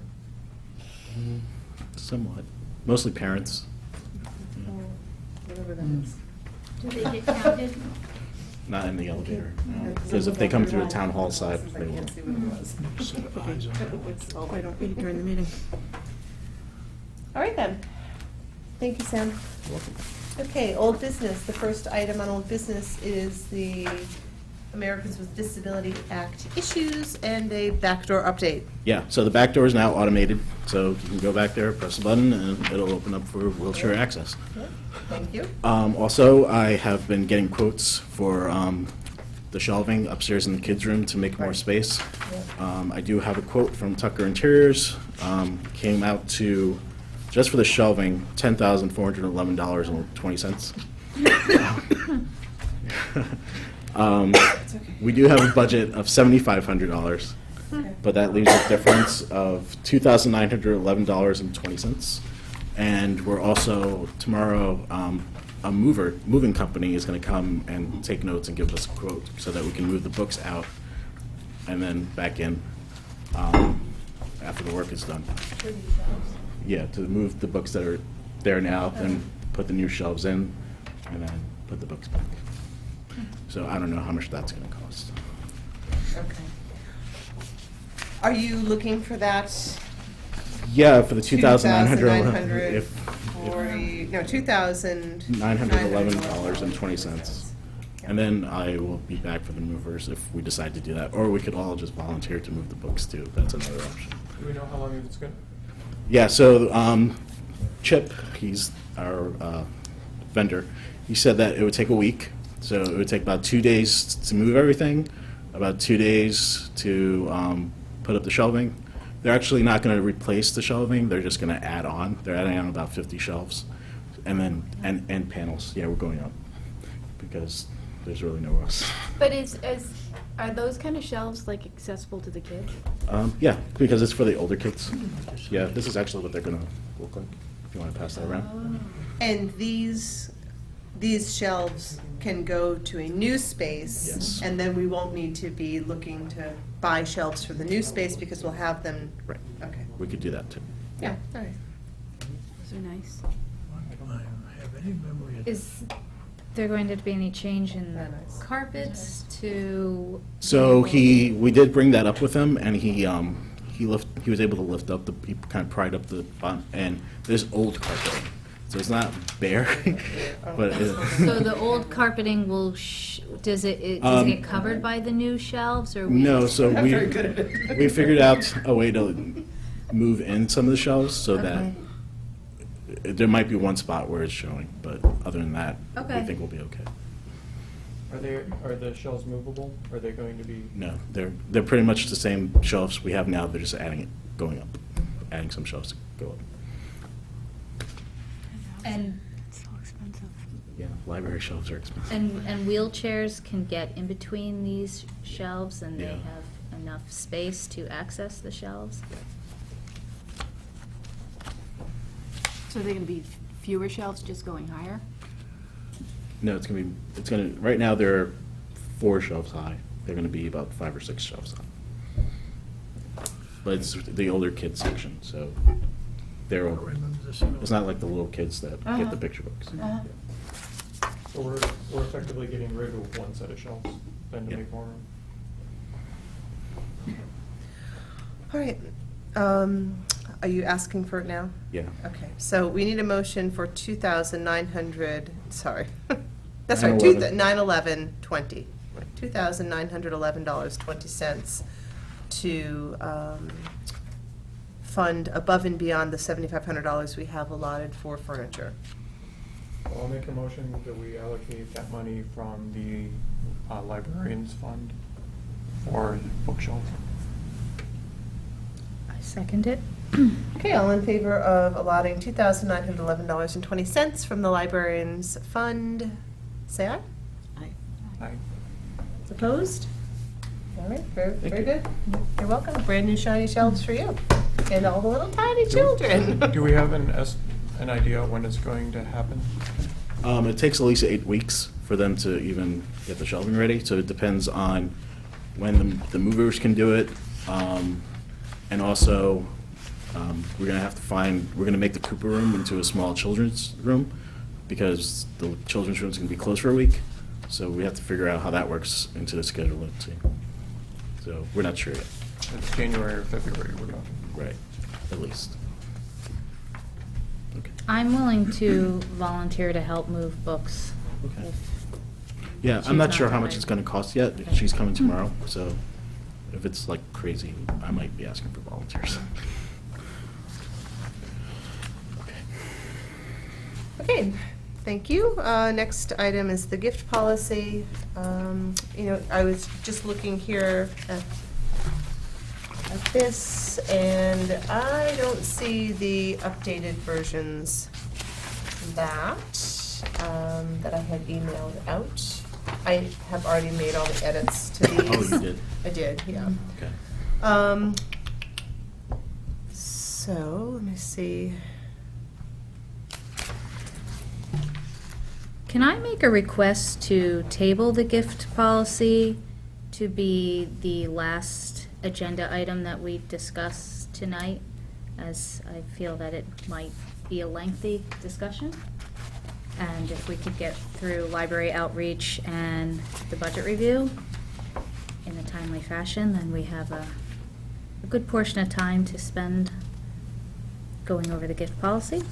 Somewhat. Mostly parents. Yeah. Whatever that is. Do they get counted? Not in the elevator. No. Because if they come through the town hall side, I they will. can't see what it was. Set of eyes on that. I don't read during the meeting. All right then. Thank you, Sam. Okay, old business. The first item on old business is the Americans with Disability Act issues and a backdoor update. Yeah, so the back door is now automated, so you can go back there, press a button, and it'll open up for wheelchair access. Thank you. Also, I have been getting quotes for the shelving upstairs in the kids' room to make more Right. space. I do have a quote from Tucker Interiors, came out to, just for the shelving, $10,411.20. We do have a budget of $7,500, but that leaves a difference of $2,911.20. And we're also, tomorrow, a moving company is going to come and take notes and give us a quote so that we can move the books out and then back in after the work is done. Yeah, to move the books that are there now, then put the new shelves in, and then put the books back. So I don't know how much that's going to cost. Okay. Are you looking for that? Yeah, for the 2,900. $2,940, no, $2,000. $911.20. And then I will be back for the movers if we decide to do that, or we could all just volunteer to move the books too. That's another option. Do we know how long it's going to? Yeah, so Chip, he's our vendor, he said that it would take a week. So it would take about 2 days to move everything, about 2 days to put up the shelving. They're actually not going to replace the shelving, they're just going to add on. They're adding on about 50 shelves. And then, and panels, yeah, we're going up, because there's really nowhere else. But are those kind of shelves like accessible to the kids? Yeah, because it's for the older kids. Yeah, this is actually what they're gonna look like, if you wanna pass that around. And these shelves can go to a new space. Yes. And then we won't need to be looking to buy shelves for the new space because we'll have them. Right, Okay. we could do that too. Yeah, all right. Those are nice. I don't have any memory of Is there going to be any change in Very nice. carpets to? So we did bring that up with him, and he was able to lift up he kind of pried up the bottom, and there's old carpet. So it's not bare, but So the old carpeting will, does it get covered by the new shelves, or? no, so I'm very good at it. we figured out a way to move in some of the shelves so that there might be one spot where it's showing, but other than that, we Okay. think we'll be okay. Are the shelves movable? Are they going to be? No, they're pretty much the same shelves we have now, they're just going up, adding some shelves to go up. And, It's so expensive. Yeah, library shelves are expensive. and wheelchairs can get in between these shelves, and they Yeah. have enough space to access the shelves? So are they gonna be fewer shelves just going higher? No, right now they're 4 shelves high. They're gonna be about 5 or 6 shelves high. But it's the older kids section, so they're, I don't remember this at all. it's not like the little kids that get Uh-huh. the picture books. Uh-huh. So we're effectively getting rid of one set of shelves, then to Yeah. make more room. All right. Are you asking for it now? Yeah. Okay, so we need a motion for 2,900, sorry. That's right, 911. 911.20. $2,911.20 to fund above and beyond the $7,500 we have allotted for furniture. I'll make a motion that we allocate that money from the librarians fund for bookshelves. I second it. Okay, all in favor of allotting $2,911.20 from the librarians fund, say aye. Aye. Opposed? All right, very, Thank very you. good. You're welcome. Brand new shiny shelves for you and all the little tiny children. Do we have an idea when it's going to happen? It takes at least 8 weeks for them to even get the shelving ready, so it depends on when the movers can do it. And also, we're gonna make the Cooper room into a small children's room, because the children's room's gonna be closed for a week. So we have to figure out how that works into the schedule, let's see. So we're not sure yet. It's January or February we're talking. Right, at least. Okay. I'm willing to volunteer to help move books. Okay. if- Yeah, She's I'm not not sure how much coming. it's gonna cost yet. Okay. She's coming tomorrow, so if it's like crazy, I might be asking for volunteers. Okay. Okay, thank you. Next item is the gift policy. I was just looking here at this, and I don't see the updated versions that I had emailed out. I have already made all the edits to these. Oh, you did? I did, yeah. Okay. So, let me see. Can I make a request to table the gift policy to be the last agenda item that we discuss tonight, as I feel that it might be a lengthy discussion? And if we could get through library outreach and the budget review in a timely fashion, then we have a good portion of time to spend going over the gift policy.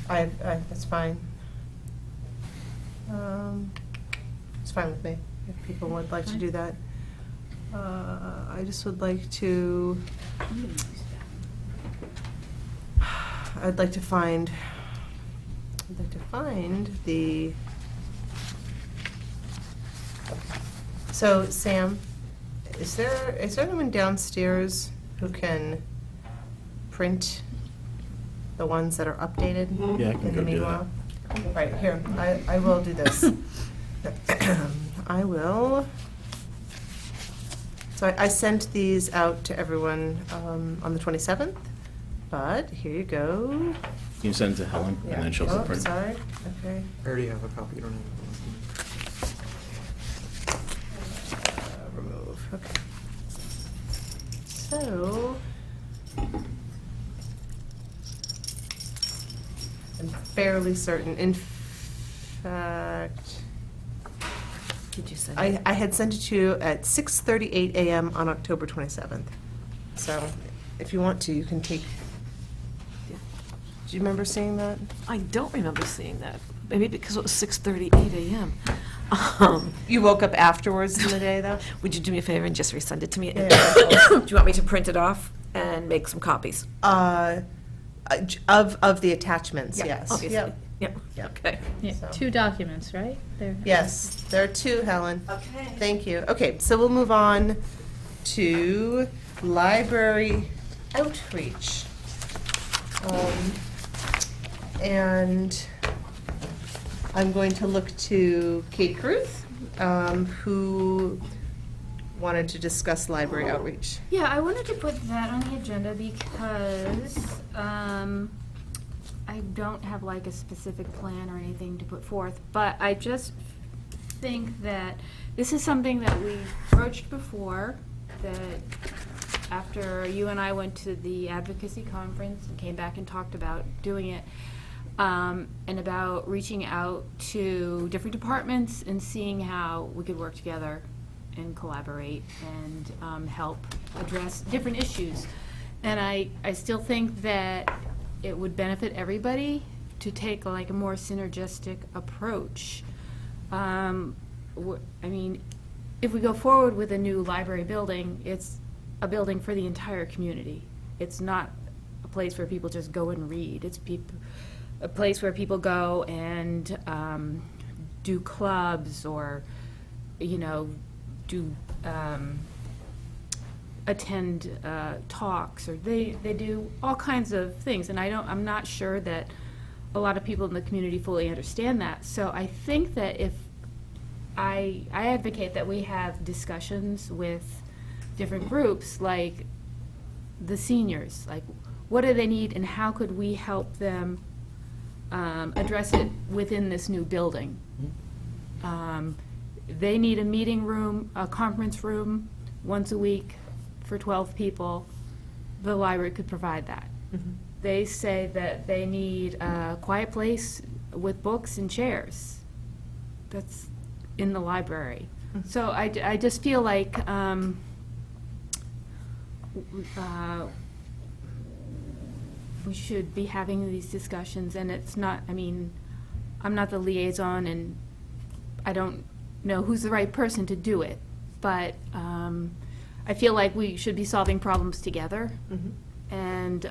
That's fine. fine with me, if people would like to do that. I just would like to, I'd like to find the, so Sam, is there anyone downstairs who can print the ones that are updated? Yeah, I can in the go do that. meanwhile? Right, here, I will do this. I will. So I sent these out to everyone on the 27th, but here you go. Can you send it to Helen, and then she'll Oh, print? sorry, okay. I already have a copy, you don't have Remove, okay. So, I'm fairly certain, in fact, Did you send I had sent it to you at 6:38 a.m. on October 27th. So, if you want to, you can take, do you remember seeing that? I don't remember seeing that. Maybe because it was 6:38 a.m. You woke up afterwards in the day, though? Would you do me a favor and just resend it to me? Yeah. Do you want me to print it off and make some copies? Of the attachments, yes. Obviously. Yep. Yep. Yep. Okay. Yeah, So- 2 documents, right? There. Yes, there are 2, Helen. Okay. Thank you. Okay, so we'll move on to library outreach. And I'm going to look to Kate Kruth, who wanted to discuss library outreach. Yeah, I wanted to put that on the agenda because I don't have like a specific plan or anything to put forth, but I just think that this is something that we broached before, that after you and I went to the advocacy conference and came back and talked about doing it, and about reaching out to different departments and seeing how we could work together and collaborate and help address different issues. And I still think that it would benefit everybody to take like a more synergistic approach. I mean, if we go forward with a new library building, it's a building for the entire community. It's not a place where people just go and read. It's a place where people go and do clubs or, you know, do attend talks, or they do all kinds of things. And I'm not sure that a lot of people in the community fully understand that. So I think that if I advocate that we have discussions with different groups, like the seniors, like what do they need and how could we help them address it within this new building. They need a meeting room, a conference room once a week for 12 people. The library could provide that. They say that they need a quiet place with books and chairs. That's in the library. So I just feel like we should be having these discussions, and it's not, I mean, I'm not the liaison, and I don't know who's the right person to do it, but I feel like we should be solving problems together, and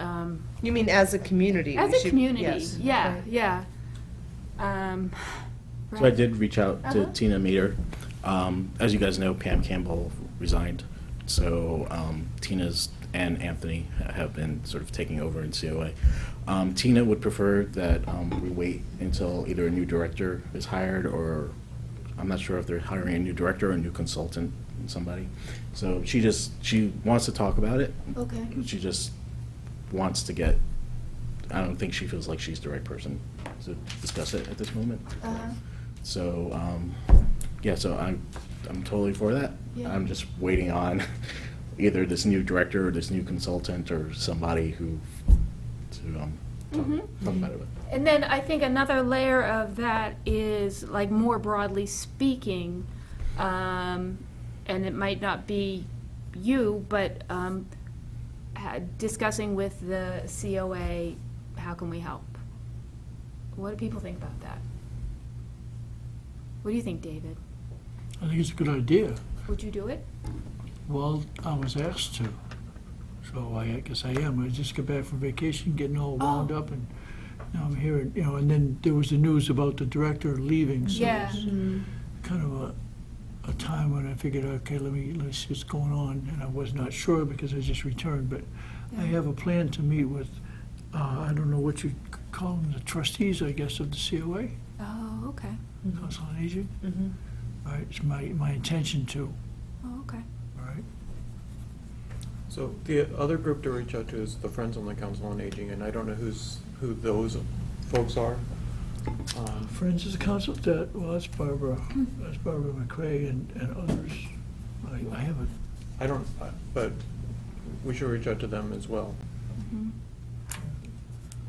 You mean as a community? as we a should- community, yes. yeah, Okay. yeah. So I did reach out to Uh-huh. Tina Meter. As you guys know, Pam Campbell resigned, so Tina's and Anthony have been sort of taking over in COA. Tina would prefer that we wait until either a new director is hired, or I'm not sure if they're hiring a new director or a new consultant, somebody. So she wants to talk about it. Okay. She just wants to get, I don't think she feels like she's the right person to discuss it at this moment. So, yeah, so I'm totally for that. Yeah. I'm just waiting on either this new director or this new consultant or somebody who to talk about it with. And then I think another layer of that is, like, more broadly speaking, and it might not be you, but discussing with the COA, how can we help? What do people think about that? What do you think, David? I think it's a good idea. Would you do it? Well, I was asked to, so I guess I am. I just got back from vacation, getting all wound up, and now I'm here, and then there was the news about the director leaving, so Yeah. it's kind of a time when I figured, okay, let's see what's going on, and I was not sure because I just returned, but I have a plan to meet with, I don't know what you call them, the trustees, I guess, of the COA, Oh, okay. Council on Aging. Mhm. All right, it's my intention to, Oh, okay. all right? So the other group to reach out to is the Friends on the Council on Aging, and I don't know who those folks are. Friends of the council, that's Barbara McCray and others. I haven't, I don't, but we should reach out to them as well.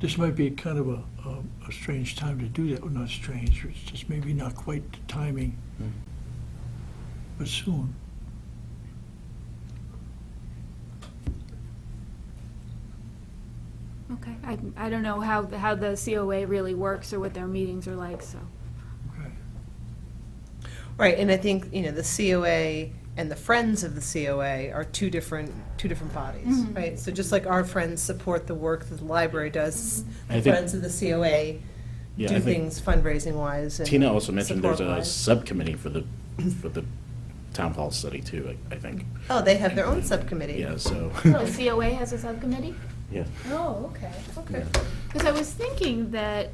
this might be kind of a strange time to do that, well, not strange, it's just maybe not quite the timing, but soon. Okay. I don't know how the COA really works or what their meetings are like, so. Okay. Right, and I think, the COA and the Friends of the COA are two different bodies, Mhm. right? So just like our friends support the work that the library does, I the think- Friends of the COA Yeah, do I think things fundraising-wise and Tina also mentioned there's a support-wise. subcommittee for the town hall study too, I think. Oh, they have their own subcommittee. Yeah, so, The COA has a subcommittee? yeah. Oh, okay. Okay. Because I was thinking that,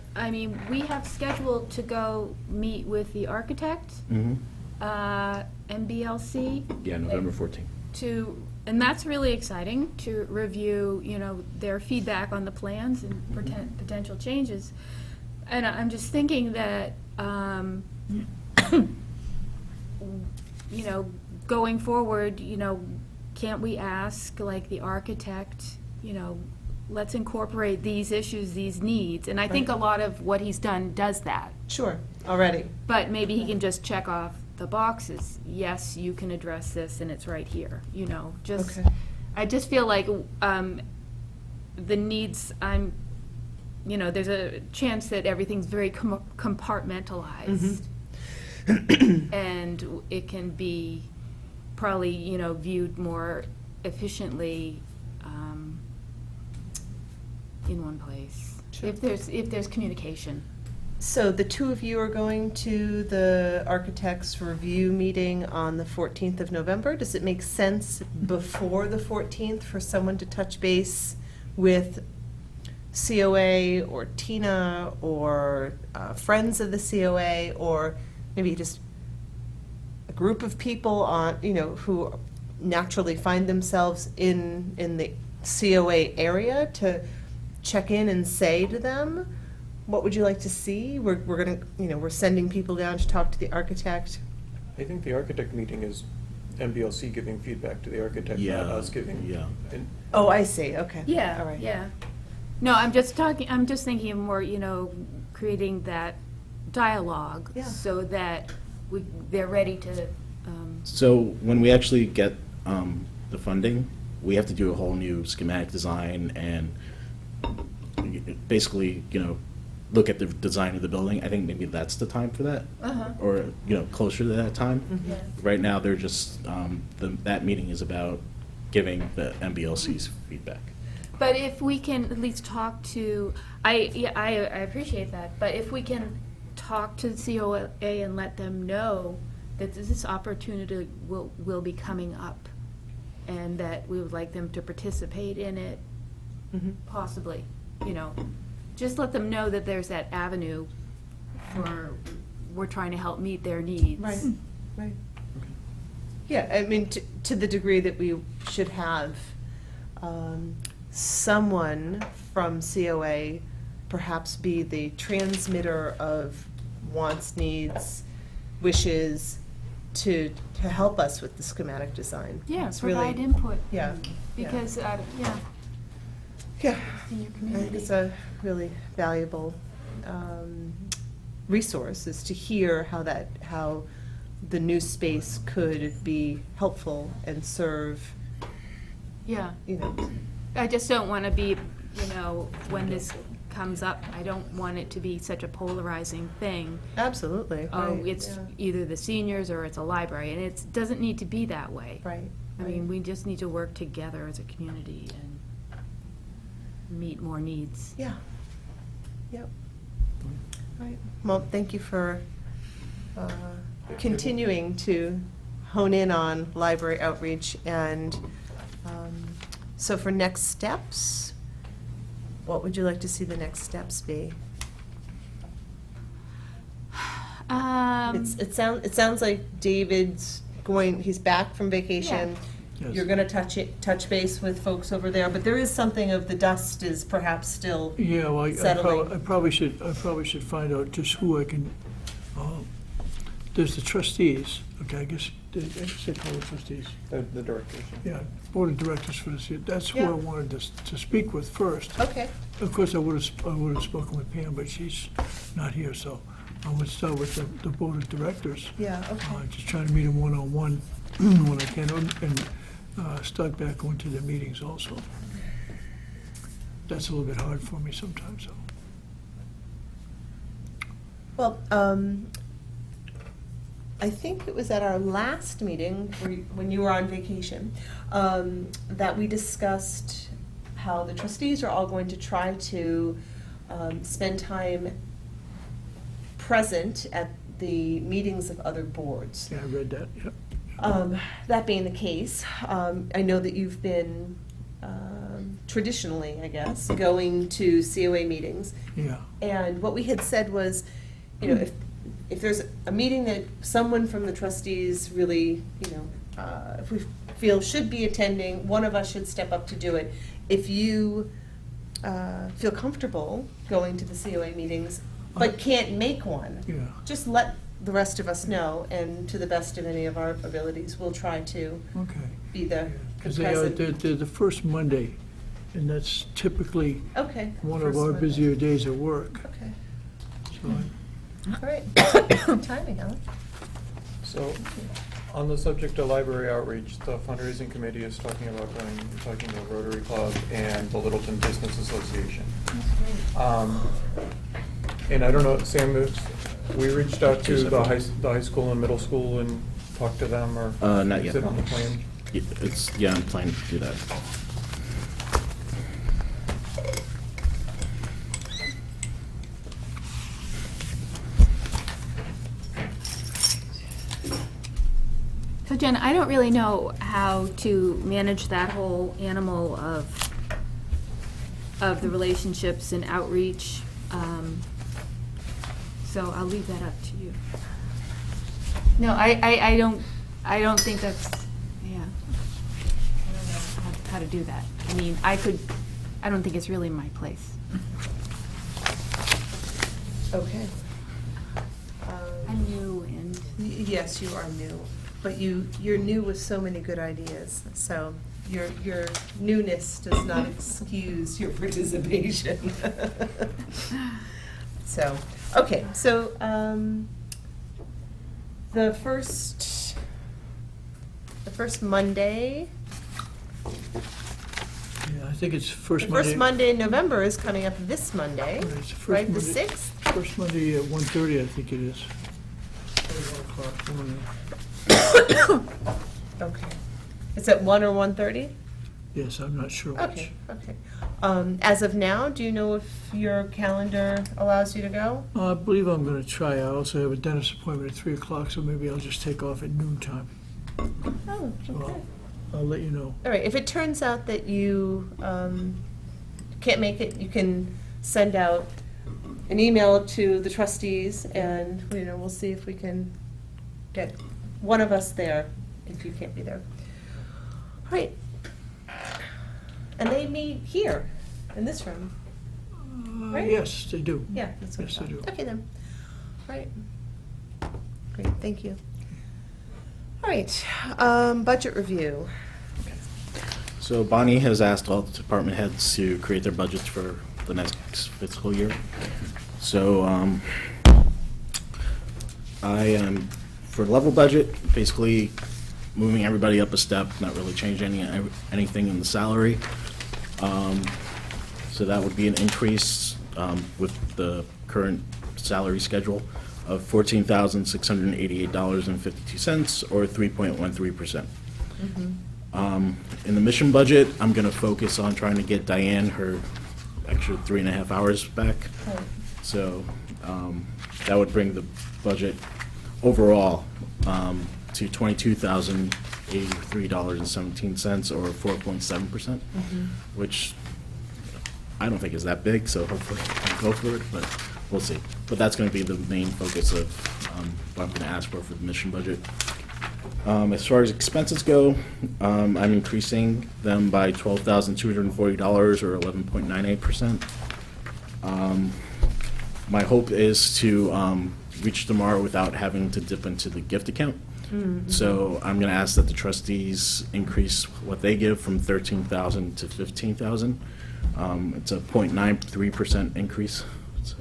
we have scheduled to go meet with the architect, Mhm. MBLC, Yeah, November 14th. and that's really exciting, to review, their feedback on the plans and potential changes. And I'm just thinking that, going forward, can't we ask, like, the architect, let's incorporate these issues, these needs? And I think a lot of what he's done does that. Sure, already. But maybe he can just check off the boxes. Yes, you can address this, and it's right here, just, Okay. I just feel like, the needs, there's a chance that everything's very compartmentalized. And it can be probably, viewed more efficiently, in one place. Sure. If there's communication. So the two of you are going to the architects' review meeting on the 14th of November. Does it make sense before the 14th for someone to touch base with COA or Tina or friends of the COA, or maybe just a group of people who naturally find themselves in the COA area, to check in and say to them, what would you like to see? We're gonna, we're sending people down to talk to the architect. I think the architect meeting is MBLC giving feedback to the architect, not Yeah, us giving. yeah. And Oh, I see, okay. Yeah, All right. yeah. No, I'm just thinking of more, creating that dialogue. Yeah. So that they're ready to, So when we actually get the funding, we have to do a whole new schematic design and basically, look at the design of the building. I think maybe that's the time for that, or, closer to that time. yeah. Right now, they're just, that meeting is about giving the MBLC's feedback. But if we can at least talk to, I appreciate that, but if we can talk to the COA and let them know that this opportunity will be coming up, and that we would like them to participate in it, Mhm. possibly, just let them know that there's that avenue for, we're trying to help meet their needs. Right, right. Yeah, I mean, to the degree that we should have someone from COA perhaps be the transmitter of wants, needs, wishes to help us with the schematic design. Yeah, It's really- provide input. Yeah. Because, yeah, Yeah, in your I think community. it's a really valuable resource, is to hear how the new space could be helpful and serve, Yeah. you know. I just don't want to be, when this comes up, I don't want it to be such a polarizing thing. Absolutely. Oh, right, it's yeah. either the seniors or it's a library, and it doesn't need to be that way. Right. I mean, we just need to work together as a community and meet more needs. Yeah. Yep. Right. Well, thank you for continuing to hone in on library outreach. And so for next steps, what would you like to see the next steps be? It sounds like David's he's back from vacation. Yes. You're gonna touch base with folks over there, but there is something of the dust is perhaps still Yeah, well, I settling. probably should find out just who I can, there's the trustees, okay, I guess they call it trustees. The directors. Yeah, board of directors for this year, that's who I Yeah. wanted to speak with first. Okay. Of course, I would have spoken with Pam, but she's not here, so I would start with the board of directors. Yeah, okay. Just trying to meet them one-on-one when I can, and start back going to their meetings also. That's a little bit hard for me sometimes, so. Well, I think it was at our last meeting, when you were on vacation, that we discussed how the trustees are all going to try to spend time present at the meetings of other boards. Yeah, I read that, yep. That being the case, I know that you've been traditionally, I guess, going to COA meetings. Yeah, And what we had said was, you know, if there's a meeting that someone from the trustees really, you know, if we feel should be attending, one of us should step up to do it. If you feel comfortable going to the COA meetings, but can't make one, yeah. just let the rest of us know, and to the best of any of our abilities, we'll try to Okay. be the Because present. they're the first Monday, and that's typically Okay. one of first our Monday. busier days at work. Okay, So all right. Good timing, Alan. So, on the subject of library outreach, the fundraising committee is talking about talking to Rotary Club and the Littleton Business Association. And I don't know, Sam, if we reached out to the high school and middle school and talked to them, or? Not yet. Is it on the plan? I'm planning to do that. So Jen, I don't really know how to manage that whole animal of the relationships and outreach. So I'll leave that up to you. No, I don't think that's, yeah. I don't know how to do that. I mean, I don't think it's really my place. Okay. I'm new and. Yes, you are new, but you're new with so many good ideas, so your newness does not excuse your participation. So, okay, so, the first Monday, yeah, I think it's the first Monday. first Monday in November is coming up this Monday, Right, it's the first right, the Monday- 6th? First Monday at 1:30, I think it is. Or 1 o'clock, Okay. Is it 1 or 1:30? yes, I'm not sure which. Okay, okay. As of now, do you know if your calendar allows you to go? I believe I'm gonna try. I also have a dentist appointment at 3 o'clock, so maybe I'll just take off at noon time. Oh, So okay. I'll let you know. All right, if it turns out that you can't make it, you can send out an email to the trustees, and, you know, we'll see if we can get one of us there if you can't be there. All right. And they meet here, in this room. Right? Yes, they do. Yeah, that's what I Yes, they thought. do. Okay, then. All right. Great, thank you. All right, budget review. So Bonnie has asked all the department heads to create their budgets for the next fiscal year. So I am, for level budget, basically moving everybody up a step, not really changing anything in the salary. So that would be an increase with the current salary schedule of $14,688.52, or 3.13%. In the mission budget, I'm going to focus on trying to get Diane her extra 3.5 hours back. So that would bring the budget overall to $22,083.17, or 4.7%, which I don't think is that big, so hopefully I'll go for it, but we'll see. But that's going to be the main focus of what I'm going to ask for the mission budget. As far as expenses go, I'm increasing them by $12,240, or 11.98%. My hope is to reach tomorrow without having to dip into the gift account. So I'm going to ask that the trustees increase what they give from $13,000 to $15,000. It's a 0.93% increase. So,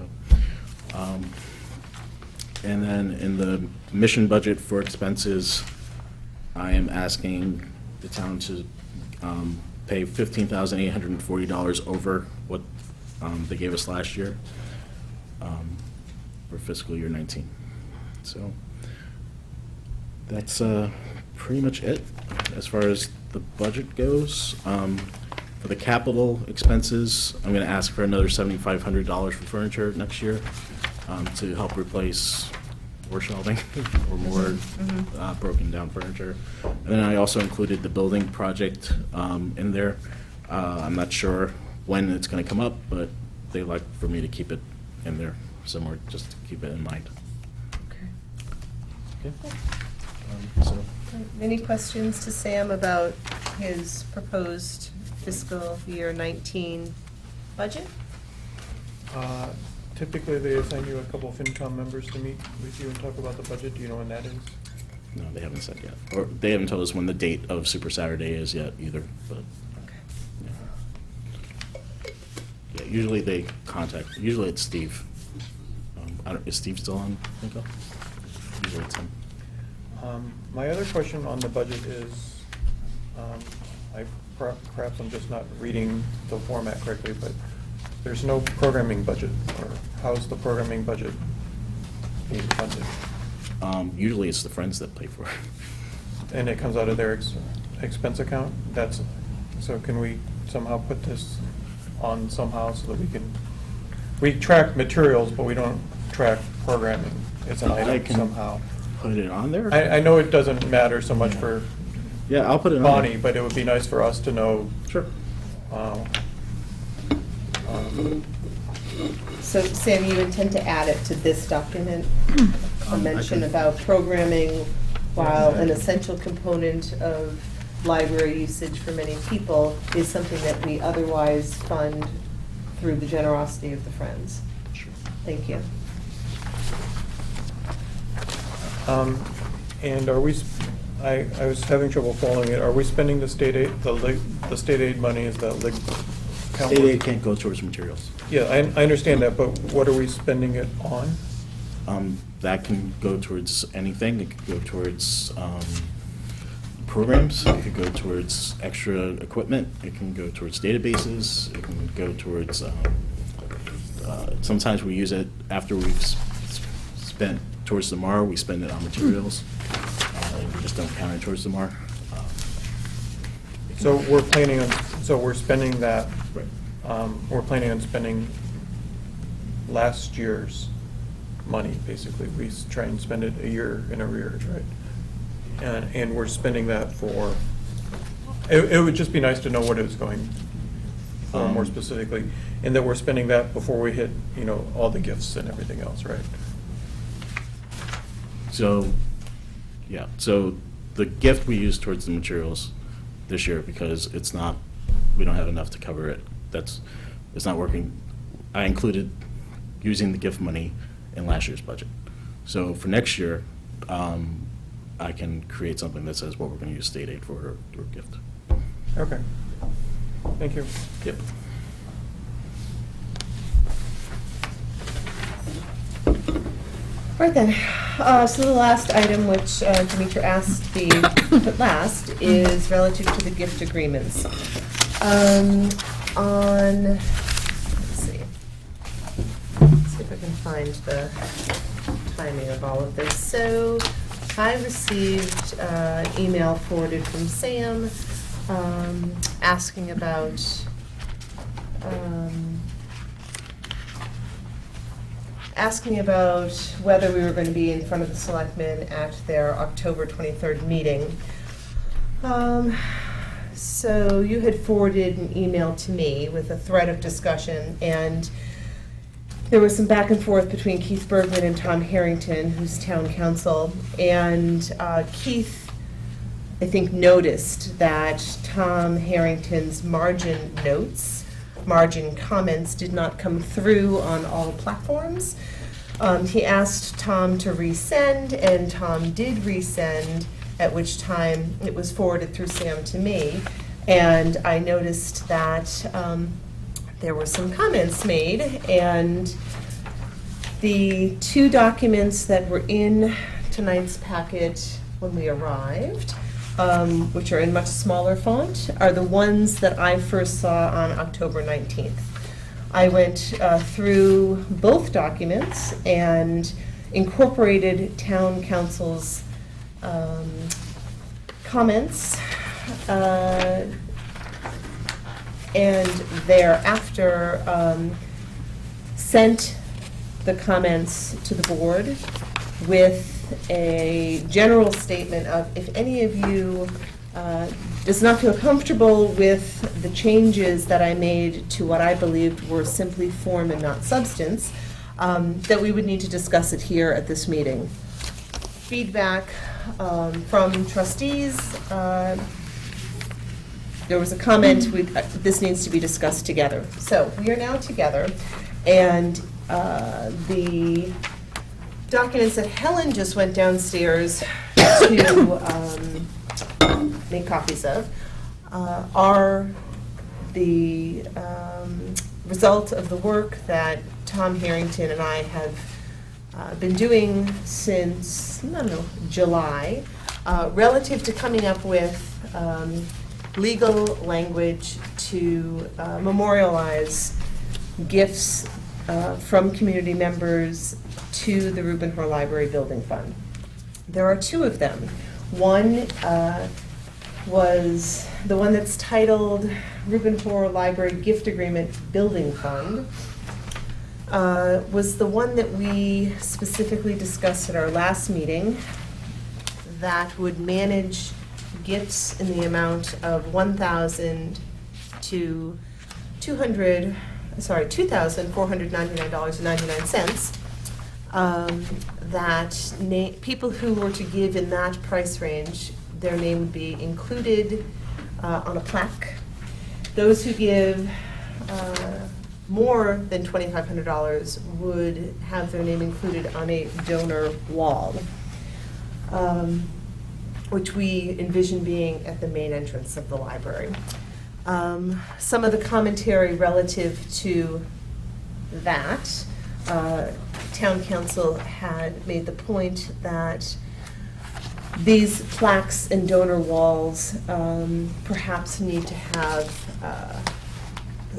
and then in the mission budget for expenses, I am asking the town to pay $15,840 over what they gave us last year for fiscal year 19. So that's pretty much it as far as the budget goes. For the capital expenses, I'm going to ask for another $7,500 for furniture next year to help replace more shelving or more broken down furniture. And then I also included the building project in there. I'm not sure when it's going to come up, but they like for me to keep it in there somewhere, just to keep it in mind. Okay. So. Any questions to Sam about his proposed fiscal year 19 budget? Typically, they assign you a couple of FinCom members to meet with you and talk about the budget. Do you know when that is? No, they haven't said yet. Or they haven't told us when the date of Super Saturday is yet either, but. Yeah, usually they contact, usually it's Steve. Is Steve still on FinCom? Usually it's him. My other question on the budget is, perhaps I'm just not reading the format correctly, but there's no programming budget, or how's the programming budget being funded? Usually it's the Friends that pay for it. And it comes out of their expense account? So can we somehow put this on somehow so that we track materials, but we don't track programming as an I item can somehow? Put it on there? I know it doesn't matter so much for Yeah, I'll put it on. Bonnie, but it would be nice for us to know. Sure. So Sam, you intend to add it to this document? A mention can- about programming, while an essential component of library usage for many people is something that we otherwise fund through the generosity of the Friends. Sure. Thank you. And are we, I was having trouble following it. Are we spending the state aid, the state aid money, is that count? State aid can't go towards materials. Yeah, I understand that, but what are we spending it on? That can go towards anything. It could go towards programs. It could go towards extra equipment. It can go towards databases. It can go towards, sometimes we use it after we've spent towards the MAR, we spend it on materials. We just don't count it towards the MAR. So we're planning on, we're spending that, Right. we're planning on spending last year's money, basically. We try and spend it a year in arrears, right? And we're spending that for, it would just be nice to know what it was going for more specifically, and that we're spending that before we hit, all the gifts and everything else, right? So, yeah, so the gift we use towards the materials this year, because it's not, we don't have enough to cover it. It's not working. I included using the gift money in last year's budget. So for next year, I can create something that says what we're going to use state aid for or gift. Okay. Thank you. Yep. All right then, so the last item, which Demetra asked to be put last, is relative to the gift agreements. Let's see. find the timing of all of this. So I received an email forwarded from Sam asking about whether we were going to be in front of the selectmen at their October 23rd meeting. So you had forwarded an email to me with a thread of discussion, and there was some back and forth between Keith Bergman and Tom Harrington, who's town council, and Keith, I think, noticed that Tom Harrington's margin comments did not come through on all platforms. He asked Tom to resend, and Tom did resend, at which time it was forwarded through Sam to me. And I noticed that there were some comments made, and the two documents that were in tonight's packet when we arrived, which are in much smaller font, are the ones that I first saw on October 19th. I went through both documents and incorporated town council's comments, and thereafter sent the comments to the board with a general statement of, if any of you does not feel comfortable with the changes that I made to what I believed were simply form and not substance, that we would need to discuss it here at this meeting. Feedback from trustees, there was a comment, this needs to be discussed together. So we are now together, and the documents that Helen just went downstairs to make copies of are the result of the work that Tom Harrington and I have been doing since, I don't know, July, relative to coming up with legal language to memorialize gifts from community members to the Reuben Hoare Library Building Fund. There are two of them. One was the one that's titled Reuben Hoare Library Gift Agreement Building Fund. Was the one that we specifically discussed at our last meeting, that would manage gifts in the amount of $2,499.99, that people who were to give in that price range, their name would be included on a plaque. Those who give more than $2,500 would have their name included on a donor wall, which we envision being at the main entrance of the library. Some of the commentary relative to that, town council had made the point that these plaques and donor walls perhaps need to have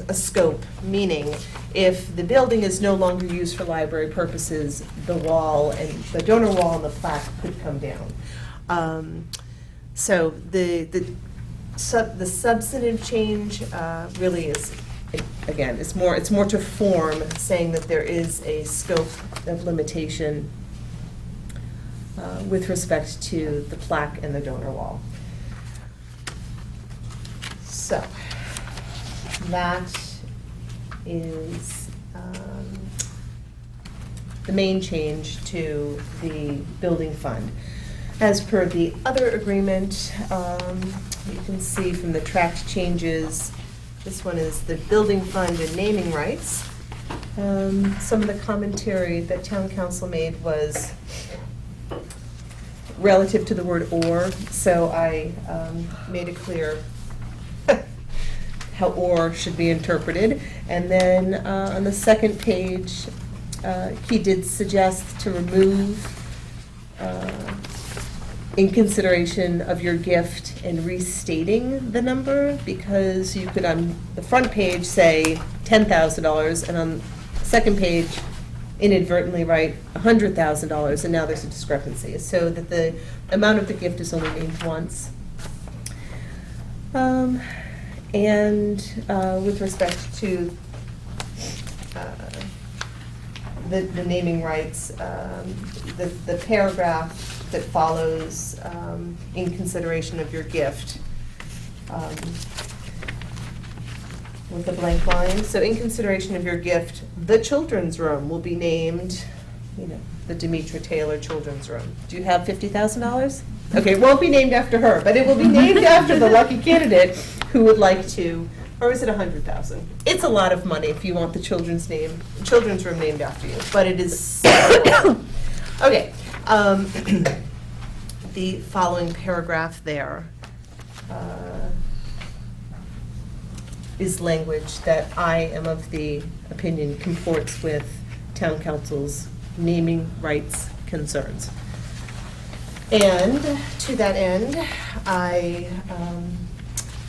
a scope, meaning if the building is no longer used for library purposes, the wall and the donor wall and the plaque could come down. So the substantive change really is, again, it's more to form, saying that there is a scope of limitation with respect to the plaque and the donor wall. So that is the main change to the building fund. As per the other agreement, you can see from the tracked changes, this one is the building fund and naming rights. Some of the commentary that town council made was relative to the word "or," so I made it clear how "or" should be interpreted. And then on the second page, he did suggest to remove in consideration of your gift and restating the number, because you could on the front page say $10,000 and on the second page inadvertently write $100,000, and now there's a discrepancy, so that the amount of the gift is only named once. And with respect to the naming rights, the paragraph that follows, in consideration of your gift, with a blank line. So in consideration of your gift, the children's room will be named, the Demetra Taylor Children's Room. Do you have $50,000? Okay, it won't be named after her, but it will be named after the lucky candidate who would like to, or is it 100,000? It's a lot of money if you want the children's room named after you, but it is. Okay, the following paragraph there is language that I am of the opinion comports with town council's naming rights concerns. And to that end, I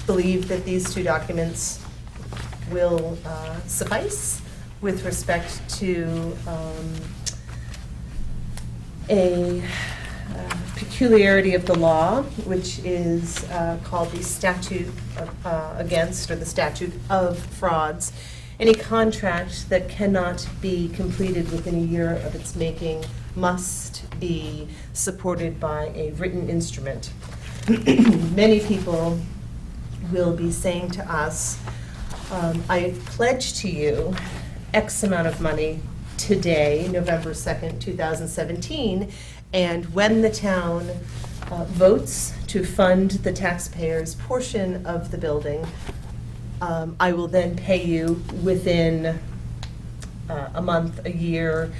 believe that these two documents will suffice with respect to a peculiarity of the law, which is called the statute against, or the statute of frauds. Any contract that cannot be completed within a year of its making must be supported by a written instrument. Many people will be saying to us, I pledge to you X amount of money today, November 2nd, 2017, and when the town votes to fund the taxpayers' portion of the building, I will then pay you within a month, a year,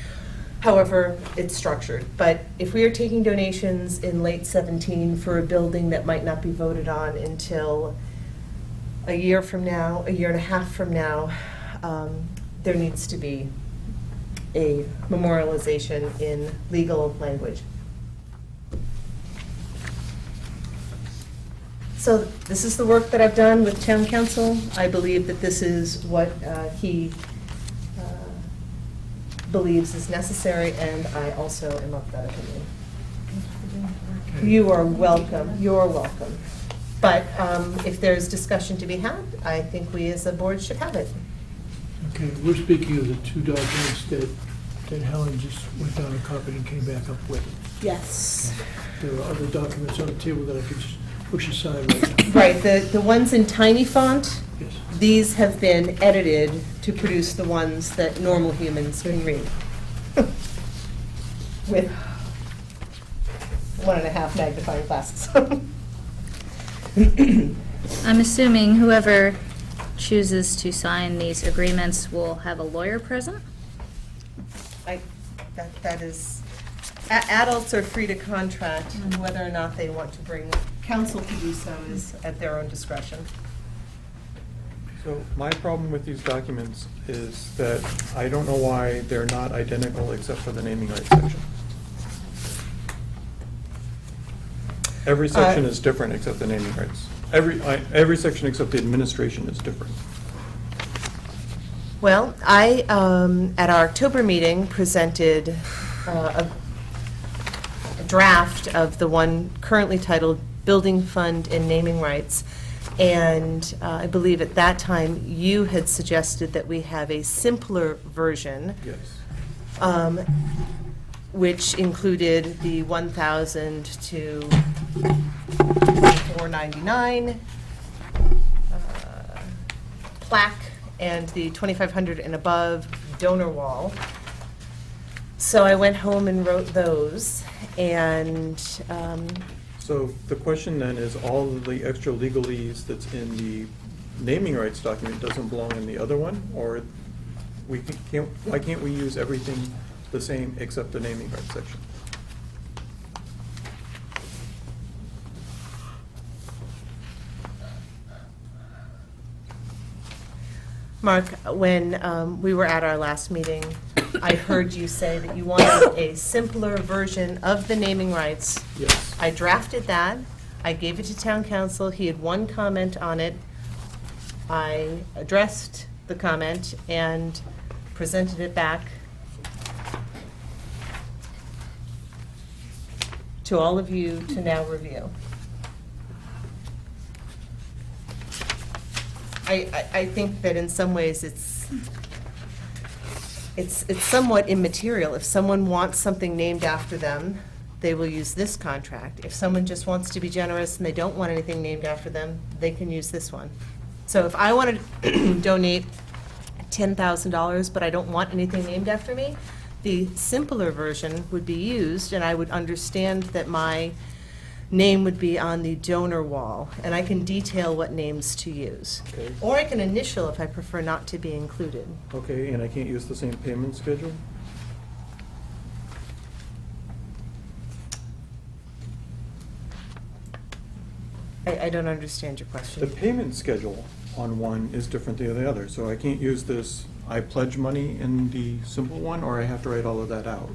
however it's structured. But if we are taking donations in late 17 for a building that might not be voted on until a year from now, a year and a half from now, there needs to be a memorialization in legal language. So this is the work that I've done with town council. I believe that this is what he believes is necessary, and I also am of that opinion. You are welcome. You're welcome. But if there's discussion to be had, I think we as a board should have it. Okay, we're speaking of the two documents that Helen just went down and copied and came back up with. Yes. There are other documents on the table that I could just push aside right now. Right, the ones in tiny font, Yes. these have been edited to produce the ones that normal humans can read. With 1.5 magnifying glasses. I'm assuming whoever chooses to sign these agreements will have a lawyer present? That is, adults are free to contract, and whether or not they want to bring counsel to do so is at their own discretion. So my problem with these documents is that I don't know why they're not identical except for the naming rights section. Every section is different except the naming rights. Every section except the administration is different. Well, I, at our October meeting, presented a draft of the one currently titled Building Fund and Naming Rights. And I believe at that time, you had suggested that we have a simpler version. Yes. Which included the 1,000 to 24.99 plaque and the 2,500 and above donor wall. So I went home and wrote those, and So the question then is, all of the extra legalese that's in the naming rights document doesn't belong in the other one? Or why can't we use everything the same except the naming rights section? Mark, when we were at our last meeting, I heard you say that you wanted a simpler version of the naming rights. Yes. I drafted that, I gave it to town council, he had one comment on it. I addressed the comment and presented it back to all of you to now review. I think that in some ways it's somewhat immaterial. If someone wants something named after them, they will use this contract. If someone just wants to be generous and they don't want anything named after them, they can use this one. So if I want to donate $10,000, but I don't want anything named after me, the simpler version would be used, and I would understand that my name would be on the donor wall, and I can detail what names to use. Okay. Or I can initial if I prefer not to be included. Okay, and I can't use the same payment schedule? I don't understand your The question. payment schedule on one is different than the other, so I can't use this, I pledge money in the simple one, or I have to write all of that out?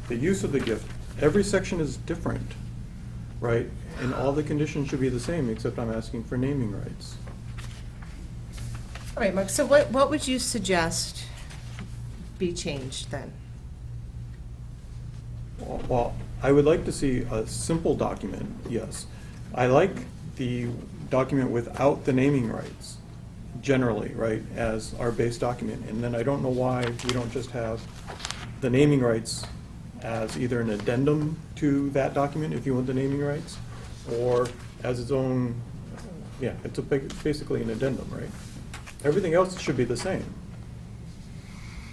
The use of the gift, every section is different, right? And all the conditions should be the same, except I'm asking for naming rights. All right, Mark, so what would you suggest be changed then? Well, I would like to see a simple document, yes. I like the document without the naming rights, generally, right, as our base document. And then I don't know why we don't just have the naming rights as either an addendum to that document, if you want the naming rights, or as its own, yeah, it's basically an addendum, right? Everything else should be the same.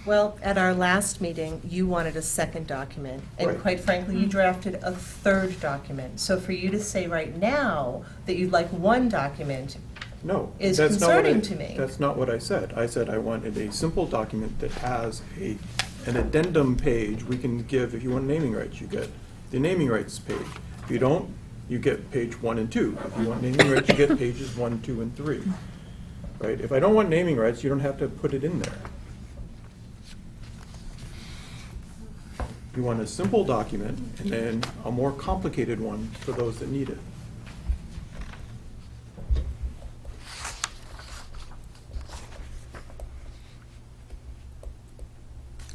Well, at our last meeting, you wanted a second document, and Right. quite frankly, you drafted a third document. So for you to say right now that you'd like one document, No. Is that's not what I- concerning to me. That's not what I said. I said I wanted a simple document that has an addendum page we can give. If you want naming rights, you get the naming rights page. If you don't, you get page 1 and 2. If you want naming rights, you get pages 1, 2, and 3. Right? If I don't want naming rights, you don't have to put it in there. You want a simple document and then a more complicated one for those that need it.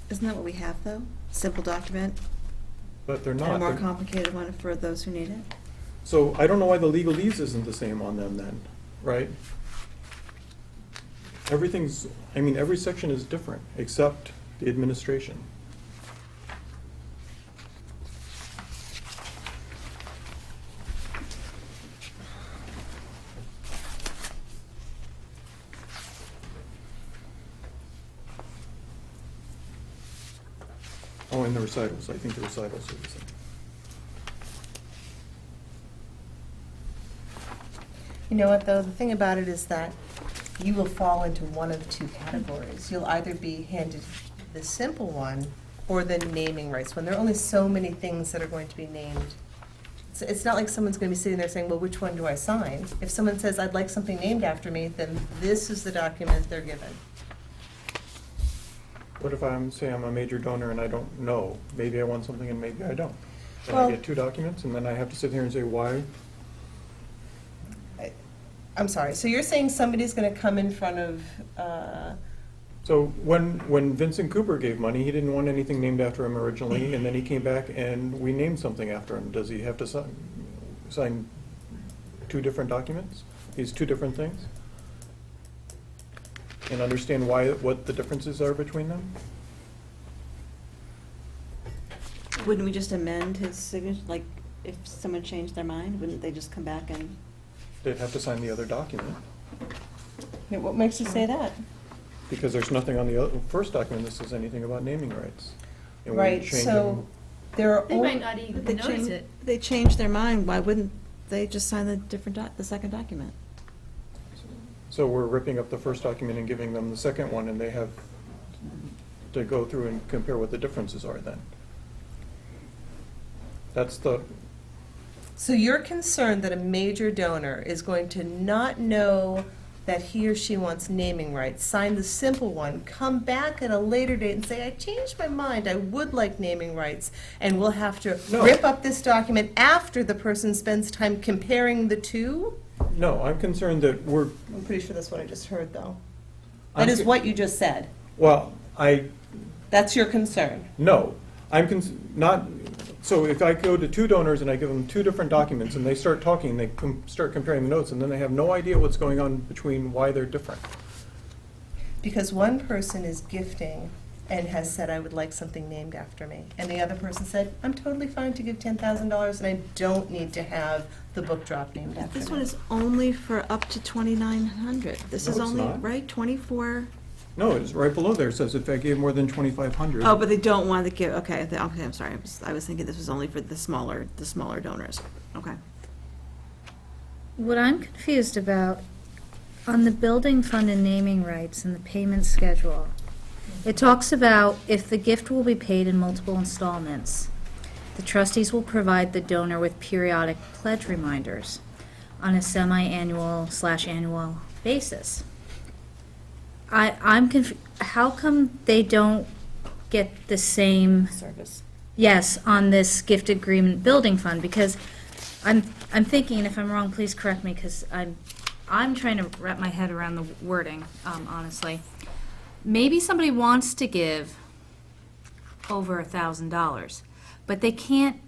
Isn't that what we have, though? Simple document, But they're and not. a more They're- complicated one for those who need it? So I don't know why the legalese isn't the same on them then, right? Everything's, I mean, every section is different, except the administration. Oh, and the recitals, I think the recitals are the same. you know what, though, the thing about it is that you will fall into one of two categories. You'll either be handed the simple one or the naming rights one. There are only so many things that are going to be named. It's not like someone's going to be sitting there saying, well, which one do I sign? If someone says, I'd like something named after me, then this is the document they're given. What if say I'm a major donor and I don't know? Maybe I want something and maybe I don't. Then Well- I get two documents and then I have to sit here and say, why? I'm sorry, so you're saying somebody's going to come in front of, So when Vincent Cooper gave money, he didn't want anything named after him originally, and then he came back and we named something after him. Does he have to sign two different documents? These two different things? And understand what the differences are between them? Wouldn't we just amend his signature, like, if someone changed their mind, wouldn't they just come back and? They'd have to sign the other document, what makes you say that? because there's nothing on the first document that says anything about naming rights. And we Right, change so them. there are. They only- might not even They notice change, it. they changed their mind, why wouldn't they just sign the second document? So we're ripping up the first document and giving them the second one, and they have to go through and compare what the differences are then. That's the, So you're concerned that a major donor is going to not know that he or she wants naming rights, sign the simple one, come back at a later date and say, I changed my mind, I would like naming rights, and we'll have to No. rip up this document after the person spends time comparing the two? no, I'm concerned that I'm pretty sure that's what I just heard, though. I'm That is co- what you just said. well, That's your concern. no, not, so if I go to two donors and I give them two different documents and they start talking, they start comparing the notes, and then they have no idea what's going on between why they're different. Because one person is gifting and has said, I would like something named after me. And the other person said, I'm totally fine to give $10,000 and I don't need to have the book drop named after me. This one is only for up to 2,900. This No, is it's only, not. right, 24? No, it's right below there. It says if I gave more than 2,500. Oh, but they don't want to give, okay, okay, I'm sorry. I was thinking this was only for the smaller donors. Okay. What I'm confused about, on the building fund and naming rights and the payment schedule, it talks about if the gift will be paid in multiple installments, the trustees will provide the donor with periodic pledge reminders on a semi-annual/annual basis. I'm confused, how come they don't get the same, Service. yes, on this gift agreement building fund? Because I'm thinking, and if I'm wrong, please correct me, because I'm trying to wrap my head around the wording, honestly. Maybe somebody wants to give over $1,000, but they can't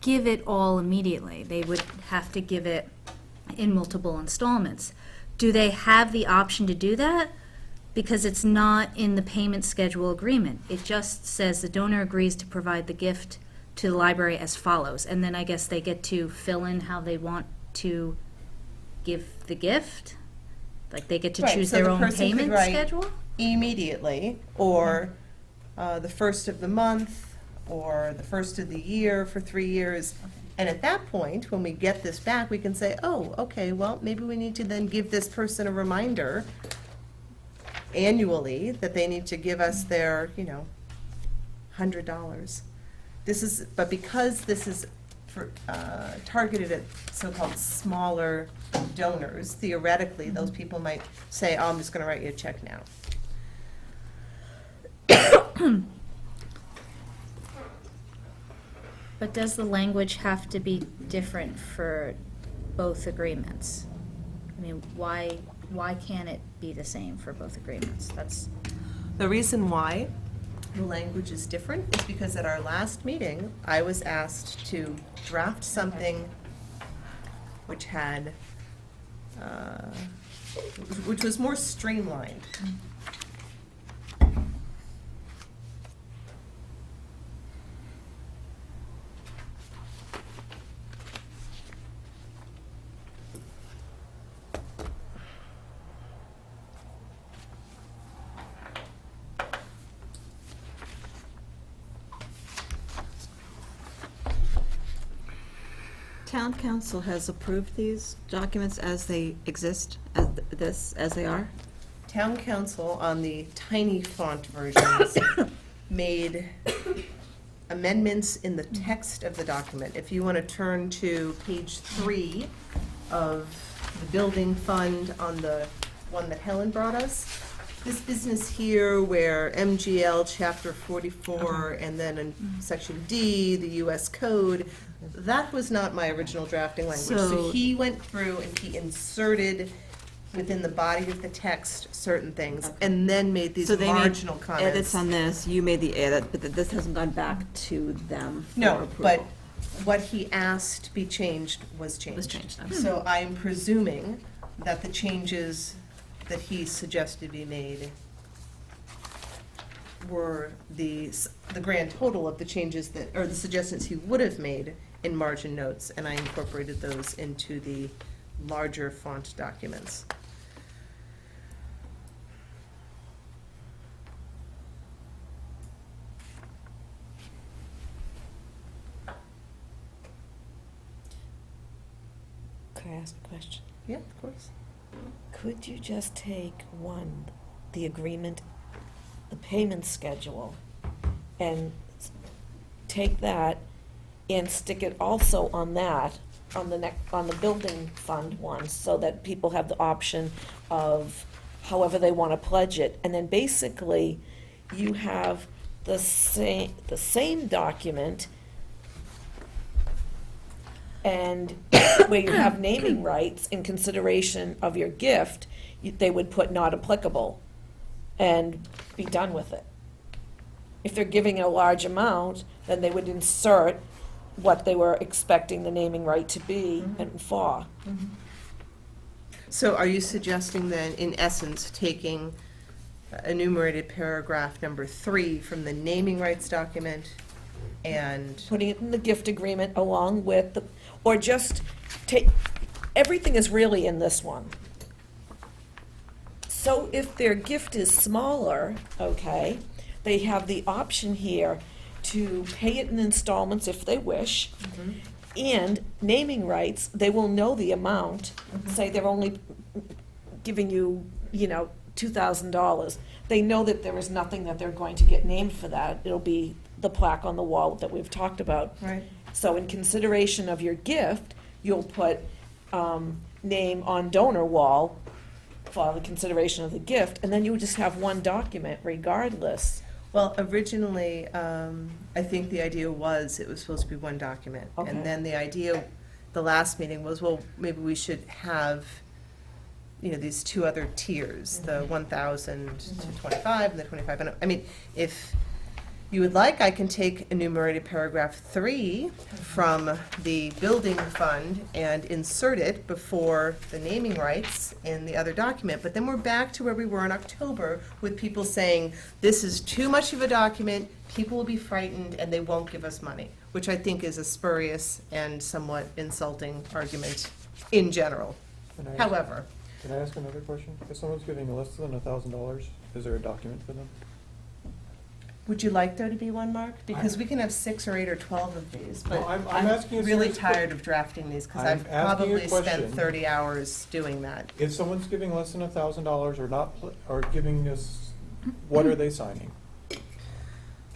give it all immediately. They would have to give it in multiple installments. Do they have the option to do that? Because it's not in the payment schedule agreement. It just says the donor agrees to provide the gift to the library as follows, and then I guess they get to fill in how they want to give the gift? Like, they get to Right, choose so their the own person could payment write schedule? Immediately, or the first of the month, or the first of the year for 3 years. And at that point, when we get this back, we can say, oh, okay, well, maybe we need to then give this person a reminder annually that they need to give us their, $100. But because this is for, targeted at so-called smaller donors, theoretically, those people might say, oh, I'm just gonna write you a check now. But does the language have to be different for both agreements? I mean, why can't it be the same for both agreements? That's, The reason why the language is different is because at our last meeting, I was asked to draft something which had, which was more streamlined. Town council has approved these documents as they exist, as they are? Town council on the tiny font versions made amendments in the text of the document. If you want to turn to page 3 of the building fund on the one that Helen brought us, this business here where MGL Chapter 44 and then in Section D, the US Code, that was not my original drafting language. So So- he went through and he inserted within the body of the text certain things and then made these So they made marginal comments. edits on this, you made the edit, but this hasn't gone back to them for No, approval. but what he asked be changed was changed. Was changed, okay. So I'm presuming that the changes that he suggested be made were the grand total of the changes that, or the suggestions he would have made in margin notes, and I incorporated those into the larger font documents. Could I ask a question? Yeah, of course. Could you just take the agreement, the payment schedule, and take that and stick it also on that, on the building fund one, so that people have the option of however they want to pledge it, and then basically you have the same document, and where you have naming rights in consideration of your gift, they would put not applicable and be done with it. if they're giving a large amount, then they would insert what they were expecting the naming right to be and for. So are you suggesting then, in essence, taking enumerated paragraph number 3 from the naming rights document and, Putting it in the gift agreement along with the, or just take, everything is really in this one. So if their gift is smaller, okay, they have the option here to pay it in installments if they wish. And naming rights, they will know the amount, say they're only giving you, $2,000. They know that there is nothing that they're going to get named for that. It'll be the plaque on the wall that we've talked about. right? So in consideration of your gift, you'll put name on donor wall for the consideration of the gift, and then you would just have one document regardless. Well, originally, I think the idea was it was supposed to be one document. Okay. And then the idea, the last meeting was, well, maybe we should have, these 2 other tiers, the 1,000 to 25 and the 25. And I mean, if you would like, I can take enumerated paragraph 3 from the building fund and insert it before the naming rights in the other document. But then we're back to where we were in October with people saying, this is too much of a document, people will be frightened and they won't give us money, which I think is a spurious and somewhat insulting argument in general. Can I- However, Can I ask another question? If someone's giving less than $1,000, is there a document for them? would you like there to be one, Mark? Because we can have 6 or 8 or 12 of these, but No, I'm asking a really serious tired of drafting these, because I'm I've asking a probably spent question. 30 hours doing that. If someone's giving less than $1,000 or not, or giving us, what are they signing?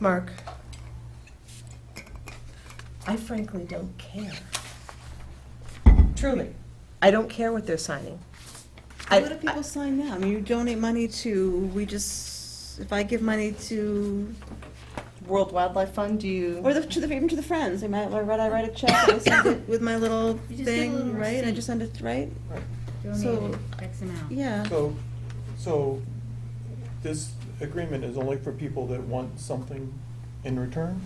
Mark, I frankly don't care. Truly, I don't care what they're signing. What do people sign now? I mean, you donate money to, if I give money to, World Wildlife Fund, do you? or even to the friends, I write a check, and I send it with my little You just get a thing, little right? I receipt. just send it, right? So- Donated X amount. Yeah. So this agreement is only for people that want something in return?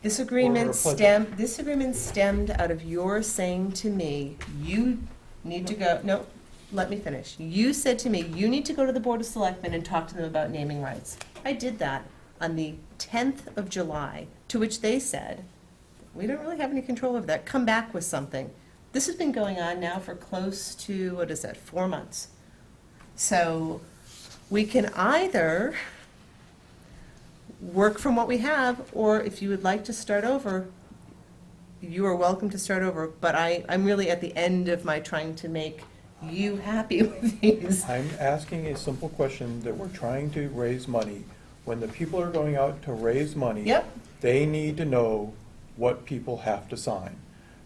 This Or agreement a pledge. stemmed out of your saying to me, you need to go, no, let me finish. You said to me, you need to go to the Board of Selectmen and talk to them about naming rights. I did that on the 10th of July, to which they said, we don't really have any control over that, come back with something. This has been going on now for close to, 4 months. So we can either work from what we have, or if you would like to start over, you are welcome to start over, but I'm really at the end of my trying to make you happy with these. I'm asking a simple question that we're trying to raise money. When the people are going out to raise money. Yep. They need to know what people have to sign,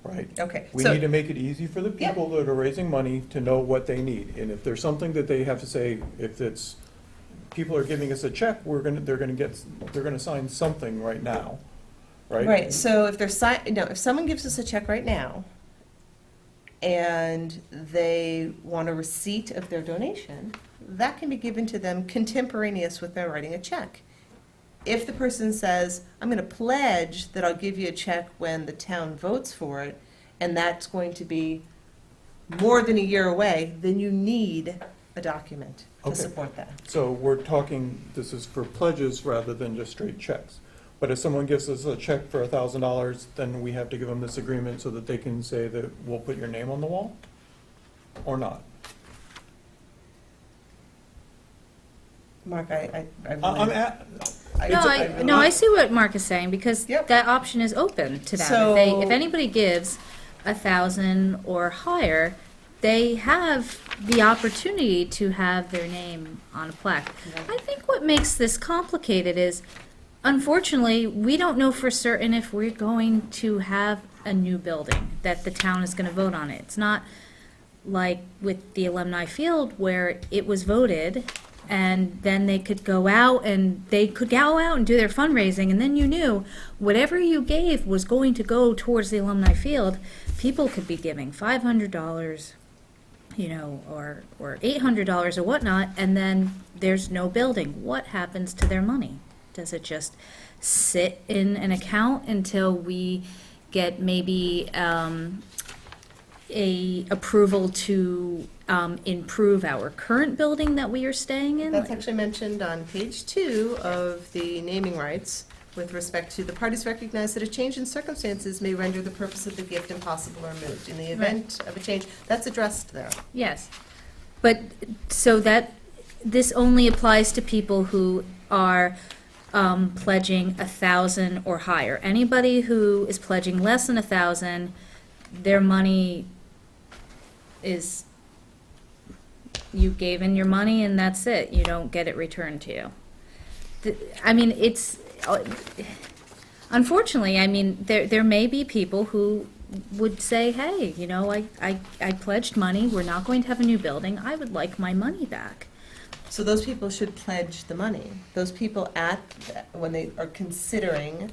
right? Okay, We so- need to make it easy for the people that are raising money to know what they need. And if there's something that they have to say, if it's, people are giving us a check, they're gonna sign something right now, right? Right, so if if someone gives us a check right now, and they want a receipt of their donation, that can be given to them contemporaneous with their writing a check. If the person says, I'm going to pledge that I'll give you a check when the town votes for it, and that's going to be more than a year away, then you need a document to Okay. support that. So we're talking, this is for pledges rather than just straight checks. But if someone gives us a check for $1,000, then we have to give them this agreement so that they can say that we'll put your name on the wall? Or not? Mark, I I'm really. at, No, I see what Mark is saying, because Yep. that option is open to them. So- If anybody gives 1,000 or higher, they have the opportunity to have their name on a plaque. I think what makes this complicated is, unfortunately, we don't know for certain if we're going to have a new building, that the town is gonna vote on it. It's not like with the alumni field where it was voted, and then they could go out and do their fundraising, and then you knew whatever you gave was going to go towards the alumni field. People could be giving $500, or $800 or whatnot, and then there's no building. What happens to their money? Does it just sit in an account until we get maybe a approval to improve our current building that we are staying in? That's actually mentioned on page 2 of the naming rights with respect to the parties recognize that a change in circumstances may render the purpose of the gift impossible or moot. In the event of a change, that's addressed there. Yes, but, so that, this only applies to people who are pledging 1,000 or higher. Anybody who is pledging less than 1,000, their money is, you gave in your money and that's it. You don't get it returned to you. I mean, it's, unfortunately, I mean, there may be people who would say, hey, you know, I pledged money, we're not going to have a new building, I would like my money back. So those people should pledge the money. Those people when they are considering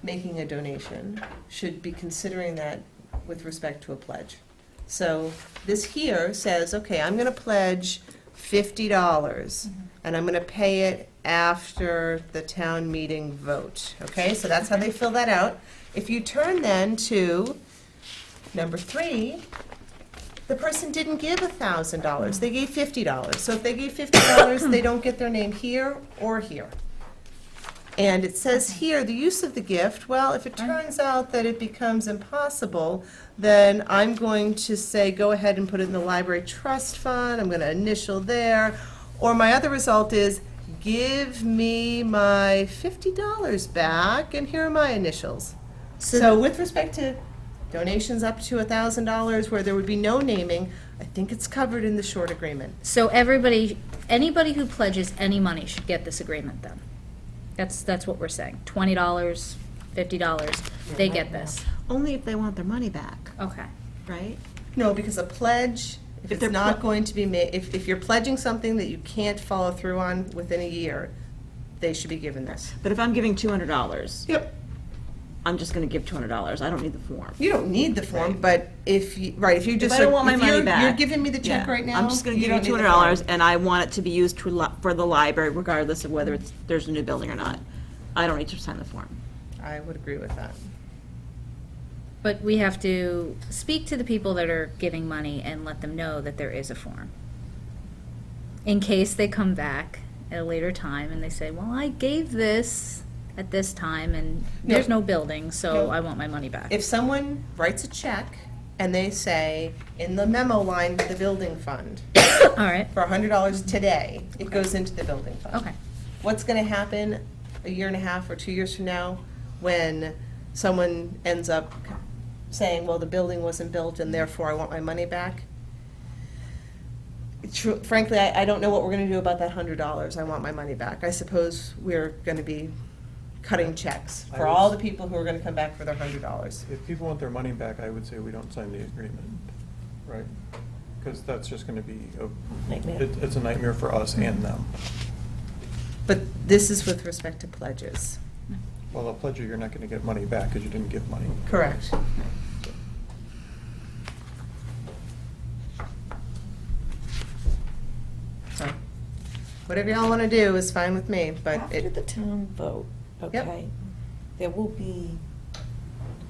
making a donation, should be considering that with respect to a pledge. So this here says, okay, I'm gonna pledge $50, and I'm gonna pay it after the town meeting vote, okay? So that's how they fill that out. If you turn then to number 3, the person didn't give $1,000, they gave $50. So if they gave $50, they don't get their name here or here. And it says here, the use of the gift, well, if it turns out that it becomes impossible, then I'm going to say, go ahead and put it in the library trust fund, I'm going to initial there. Or my other result is, give me my $50 back, and here are my initials. So with respect to donations up to $1,000 where there would be no naming, I think it's covered in the short agreement. So anybody who pledges any money should get this agreement then? That's what we're saying. $20, $50, they get this. Only if they want their money back, Okay. right? No, because a pledge, if it's they're not going to be made, if you're pledging something that you can't follow through on within a year, they should be given this. But if I'm giving $200, Yep. I'm just gonna give $200, I don't need the form. You don't need the form, but if you just. I don't want my if money you're- back. You're giving me the check Yeah, right now. I'm just gonna give you don't need the $200, form. and I want it to be used for the library, regardless of whether there's a new building or not. I don't need to sign the form. I would agree with that. But we have to speak to the people that are giving money and let them know that there is a form. In case they come back at a later time and they say, well, I gave this at this time and there's no building, so No. I want my money back. If someone writes a check and they say, in the memo line, the building fund, All right, for $100 today, it goes into the building fund. okay. What's gonna happen a year and a half or 2 years from now when someone ends up saying, well, the building wasn't built and therefore I want my money back? Frankly, I don't know what we're gonna do about that $100. I want my money back. I suppose we're gonna be cutting checks for all the people who are gonna come back for their $100. If people want their money back, I would say we don't sign the agreement, right? Because that's just gonna be, Nightmare. it's a nightmare for us and them. But this is with respect to pledges. Well, a pledger, you're not gonna get money back because you didn't give money. Correct. So, whatever y'all wanna do is fine with me, but After the town vote, Yep. okay, there will be,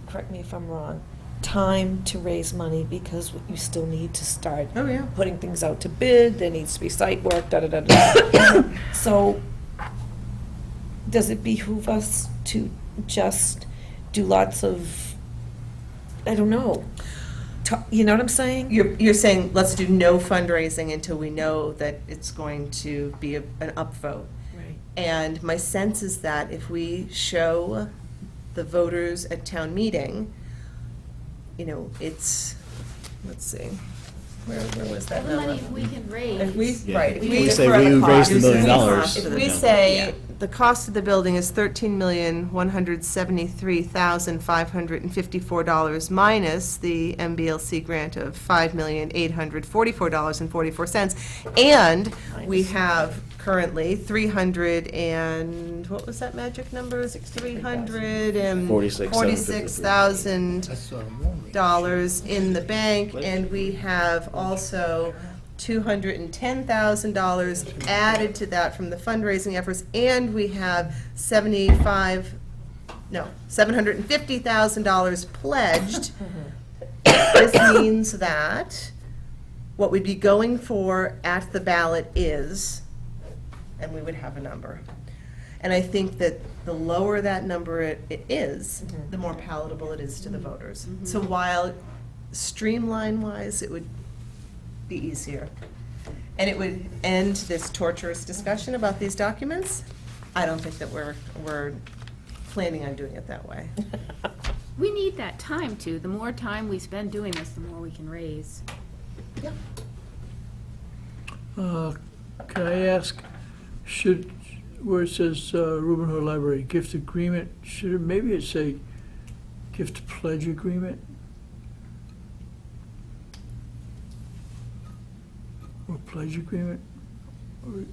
correct me if I'm wrong, time to raise money because you still need to start Oh, yeah. putting things out to bid, there needs to be site work, da-da-da-da. So, does it behoove us to just do lots of, I don't know, you know what I'm saying? You're saying, let's do no fundraising until we know that it's going to be an upvote. Right. And my sense is that if we show the voters at town meeting, you know, it's, let's see, where was that The number? money we can raise. If we, Yeah. right. if We we- say for we the raised cost. $1 million. If we Yeah. say the cost of the building is $13,173,554 minus the MBLC grant of $5,844.44, and we have currently 300 and, what was that magic number? $346,000 in the bank, and we have also $210,000 added to that from the fundraising efforts, and we have $750,000 pledged. This means that what we'd be going for at the ballot is, and we would have a number. And I think that the lower that number it is, the more palatable it is to the voters. So while streamline-wise, it would be easier, and it would end this torturous discussion about these documents, I don't think that we're planning on doing it that way. We need that time too. The more time we spend doing this, the more we can raise. Yep. Can I ask, where it says Reuben Hood Library gift agreement, maybe it say gift pledge agreement? Or pledge agreement? Or-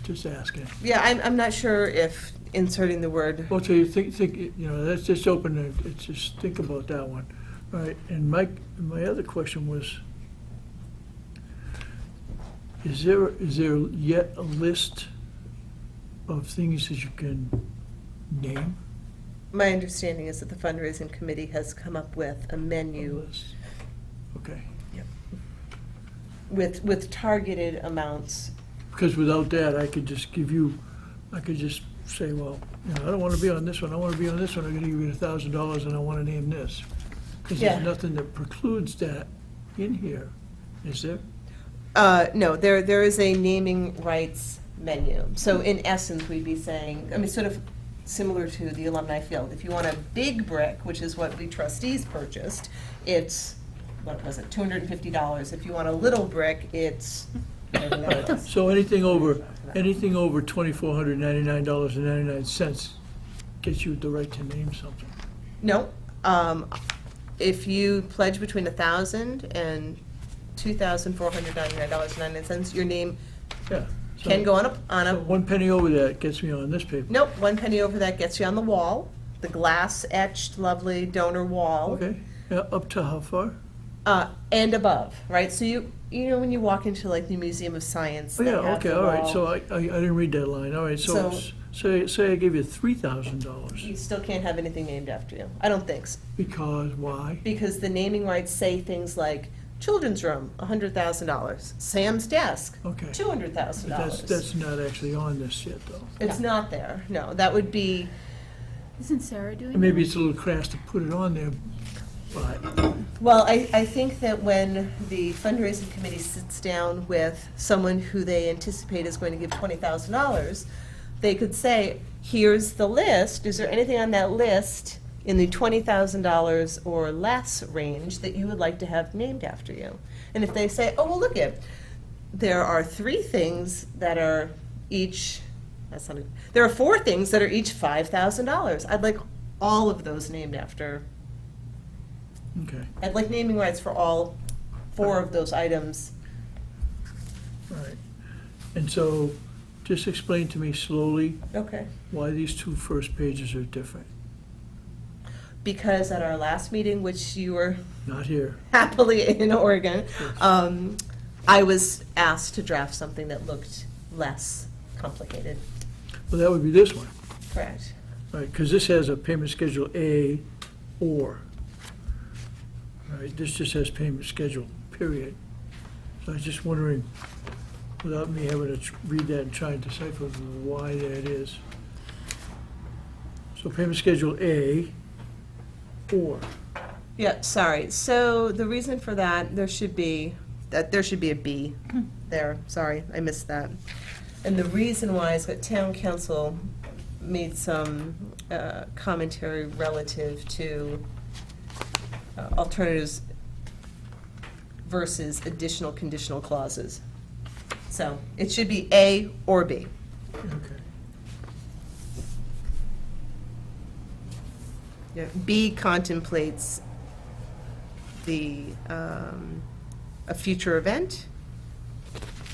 Just asking. Yeah, I'm not sure if inserting the word, Well, so you think, let's just open it, just think about that one. All right, and my other question was, is there yet a list of things that you can name? my understanding is that the fundraising committee has come up with a menu Okay, with targeted amounts. because without that, I could just say, well, I don't want to be on this one, I want to be on this one, I'm going to give you $1,000 and I want to name this. Because Yeah. there's nothing that precludes that in here, is there? No, there is a naming rights menu. So in essence, we'd be saying, sort of similar to the alumni field. If you want a big brick, which is what the trustees purchased, it's, what was it, $250. If you want a little brick, it's whatever that is. So anything over $2,499.99 gets you the right to name something. No, if you pledge between $1,000 and $2,499.99, your name Yeah. so- can go on so a, 1 penny over that gets me on this paper. nope, 1 penny over that gets you on the wall, the glass etched, lovely donor wall. Okay, yeah, up to how far? And above, right? So you know when you walk into like the Museum of Science, Oh, they yeah, have okay, the all right, wall. so I didn't read that line, all right, so, say I gave you $3,000, You still can't have anything named after you. I don't think so. because why? Because the naming rights say things like children's room, $100,000. Sam's desk, Okay. $200,000. But that's not actually on this yet, though. It's not there. No, that would be. Isn't Sarah doing that? Maybe it's a little crass to put it on there, but, Well, I think that when the fundraising committee sits down with someone who they anticipate is going to give $20,000, they could say, here's the list. Is there anything on that list in the $20,000 or less range that you would like to have named after you? And if they say, oh, well, look it, there are 3 things that are each, there are 4 things that are each $5,000. I'd like all of those named after. okay, I'd like naming rights for all 4 of those items. all right. And so, just explain to me slowly Okay. why these 2 first pages are different. Because at our last meeting, which you were Not here. happily in Oregon, I was asked to draft something that looked less complicated. Well, that would be this one, Correct. right, because this has a payment schedule A or. Right, this just has payment schedule, period. So I was just wondering, without me having to read that and try and decipher why that is. So payment schedule A or. Yeah, sorry. So the reason for that, there should be a B there. Sorry, I missed that. And the reason why is that town council made some commentary relative to alternatives versus additional conditional clauses. So it should be A or B. Okay. Yeah, B contemplates a future event.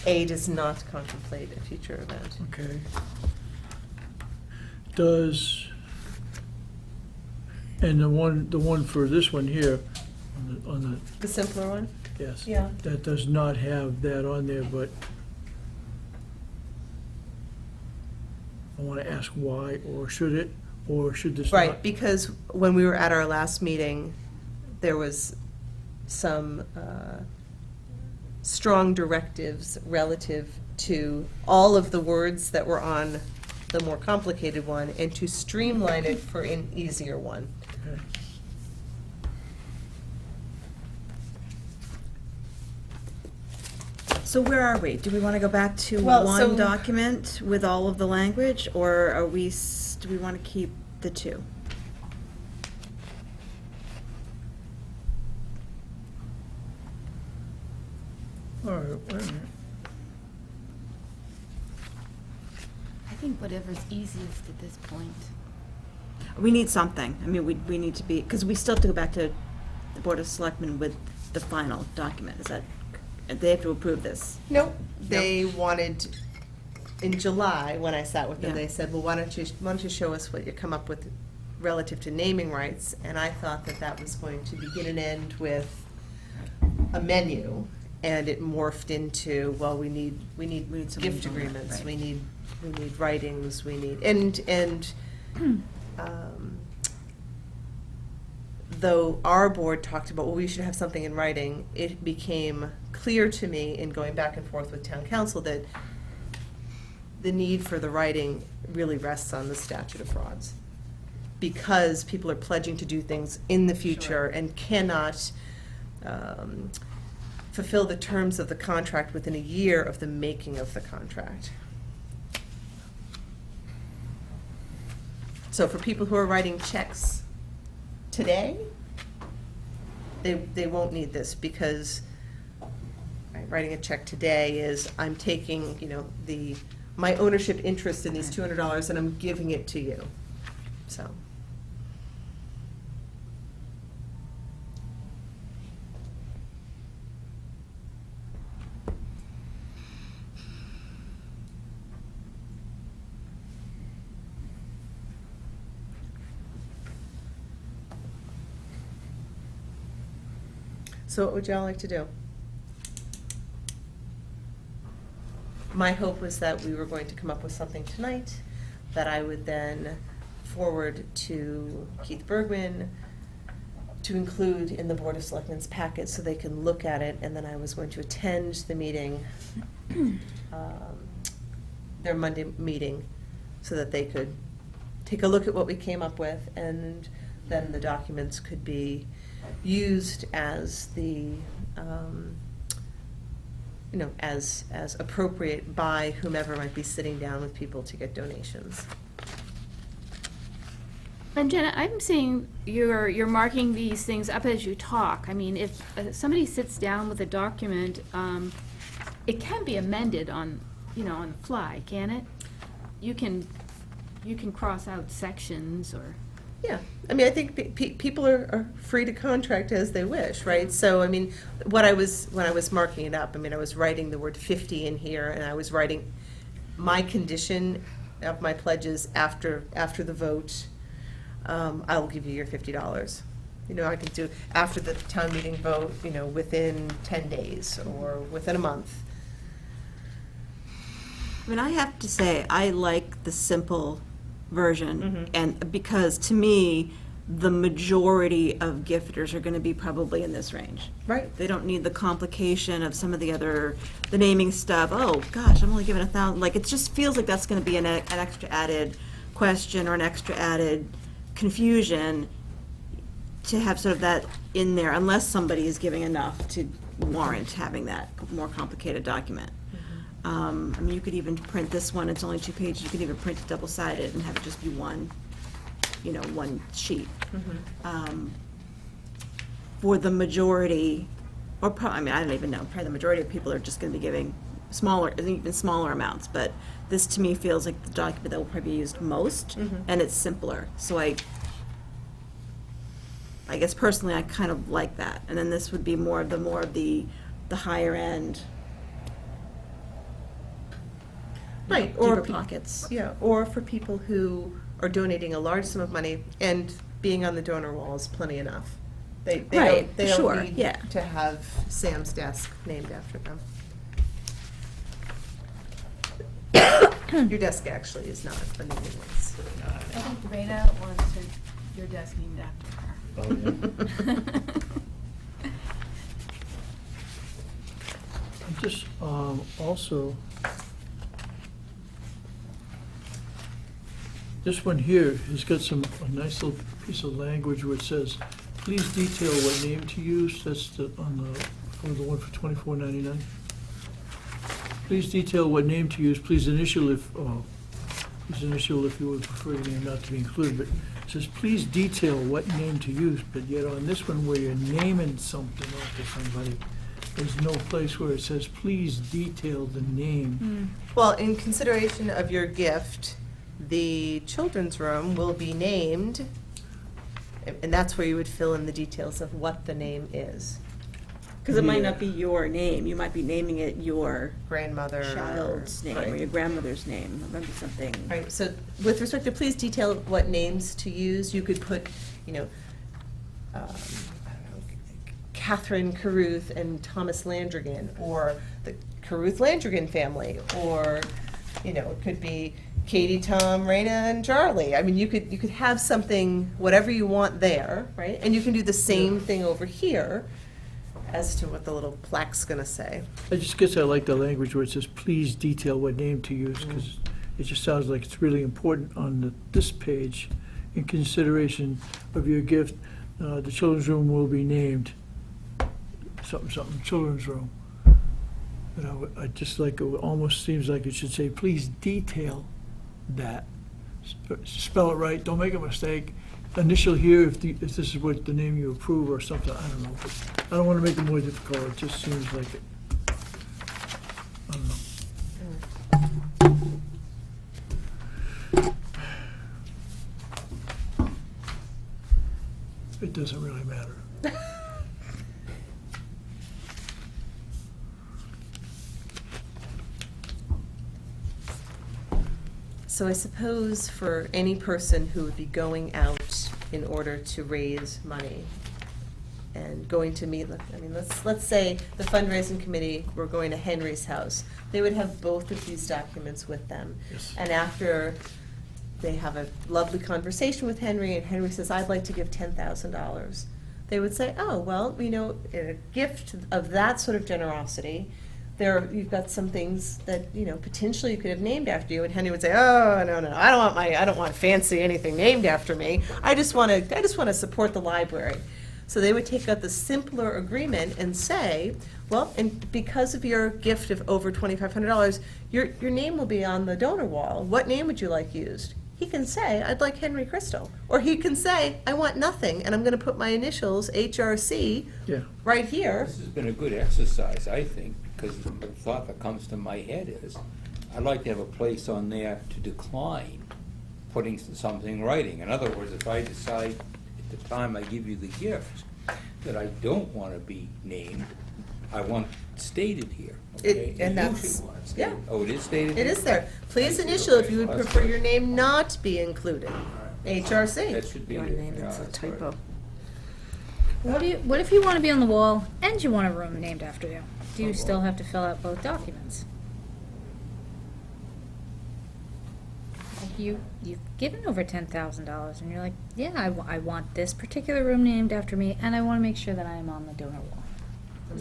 A does not contemplate a future event. Okay. And the one for this one here, on The simpler one? yes. Yeah. That does not have that on there, but I want to ask why, or should it, or should this not? Right, because when we were at our last meeting, there was some strong directives relative to all of the words that were on the more complicated one and to streamline it for an easier one. Okay. So where are we? Do we want to go back to Well, so- one document with all of the language, or are we, do we want to keep the two? All right, wait a minute. I think whatever's easiest at this point. We need something. I mean, we need to be, because we still have to go back to the Board of Selectmen with the final document. Is that, they have to approve this? Nope, they wanted, in July, when I sat with them, Yeah. they said, well, why don't you show us what you come up with relative to naming rights? And I thought that that was going to begin and end with a menu, and it morphed into, well, we need some gift on that, agreements, right. we need writings, we need, and though our board talked about, well, we should have something in writing, it became clear to me in going back and forth with town council that the need for the writing really rests on the statute of frauds. Because people are pledging to do things in the future and cannot fulfill the terms of the contract within a year of the making of the contract. So for people who are writing checks today, they won't need this because right, writing a check today is, I'm taking, my ownership interest in these $200 and I'm giving it to you, so. So what would y'all like to do? My hope was that we were going to come up with something tonight that I would then forward to Keith Bergman to include in the Board of Selectmen's packet so they can look at it, and then I was going to attend the meeting, their Monday meeting, so that they could take a look at what we came up with, and then the documents could be used as the, as appropriate by whomever might be sitting down with people to get donations. And Jenna, I'm seeing you're marking these things up as you talk. I mean, if somebody sits down with a document, it can be amended on the fly, can it? You can cross out sections or. Yeah, I mean, I think people are free to contract as they wish, right? So, I mean, when I was marking it up, I mean, I was writing the word 50 in here, and I was writing my condition of my pledges after the vote. I'll give you your $50. I can do after the town meeting vote, within 10 days or within a month. I mean, I have to say, I like the simple version, Mhm. and because to me, the majority of gifters are going to be probably in this range. Right. They don't need the complication of some of the naming stuff. Oh, gosh, I'm only giving 1,000. Like, it just feels like that's going to be an extra added question or an extra added confusion to have sort of that in there, unless somebody is giving enough to warrant having that more complicated document. I mean, you could even print this one, it's only 2 pages, you could even print it double-sided and have it just be one sheet. For the majority, I don't even know, probably the majority of people are just gonna be giving even smaller amounts, but this to me feels like the document that will probably be used most, and it's simpler, so I guess personally, I kind of like that, and then this would be more of the higher end. Right, Deeper or pockets. Yeah, or for people who are donating a large sum of money, and being on the donor wall is plenty enough. They Right, don't sure, need yeah. to have Sam's desk named after them. Your desk actually is not a new one's. I think Rena wants your desk named after her. And just, also, this one here has got a nice little piece of language where it says, please detail what name to use. That's for the one for $24.99. Please detail what name to use. Please initial if you would prefer your name not to be included. But it says, please detail what name to use. But yet on this one where you're naming something after somebody, there's no place where it says, please detail the name. Well, in consideration of your gift, the children's room will be named, and that's where you would fill in the details of what the name is. Because it might Yeah. not be your name, you might be naming it your Grandmother. child's name or Right. your grandmother's name, it might be something. Right, so with respect to please detail what names to use, you could put, I don't know, Catherine Caruth and Thomas Landrigan, or the Caruth Landrigan family, or, it could be Katie, Tom, Raina, and Charlie. I mean, you could have something, whatever you want there, right? And you can do the same thing over here as to what the little plaque's gonna say. I just guess I like the language where it says, please detail what name to use, because it just sounds like it's really important on this page. In consideration of your gift, the children's room will be named something, children's room. But I just like, it almost seems like it should say, please detail that. Spell it right, don't make a mistake. Initial here if this is what the name you approve or something, I don't know. But I don't want to make it more difficult, it just seems like it. I don't know. It doesn't really matter. So I suppose for any person who would be going out in order to raise money and going to meet, let's say the fundraising committee were going to Henry's house, they would have both of these documents with them. Yes. And after they have a lovely conversation with Henry, and Henry says, I'd like to give $10,000, they would say, oh, well, a gift of that sort of generosity, you've got some things that, potentially you could have named after you, and Henry would say, oh, no, I don't want fancy anything named after me. I just want to support the library. So they would take out the simpler agreement and say, well, and because of your gift of over $2,500, your name will be on the donor wall. What name would you like used? He can say, I'd like Henry Crystal. Or he can say, I want nothing, and I'm going to put my initials, HRC, Yeah. right here. This has been a good exercise, I think, because the thought that comes to my head is, I'd like to have a place on there to decline putting something in writing. In other words, if I decide at the time I give you the gift that I don't want to be named, I want it stated here. Okay? And You that's- should want it stated. yeah. Oh, it is stated? It here? is there. Please I see. initial if you would Okay, well, prefer that's your good. name not be included. HRC. That should be Your there. name, Yeah, it's a that's right. typo. What if you want to be on the wall and you want a room named after you? Do you still have to fill out both documents? Like you've given over $10,000 and you're like, yeah, I want this particular room named after me, and I want to make sure that I am on the donor wall.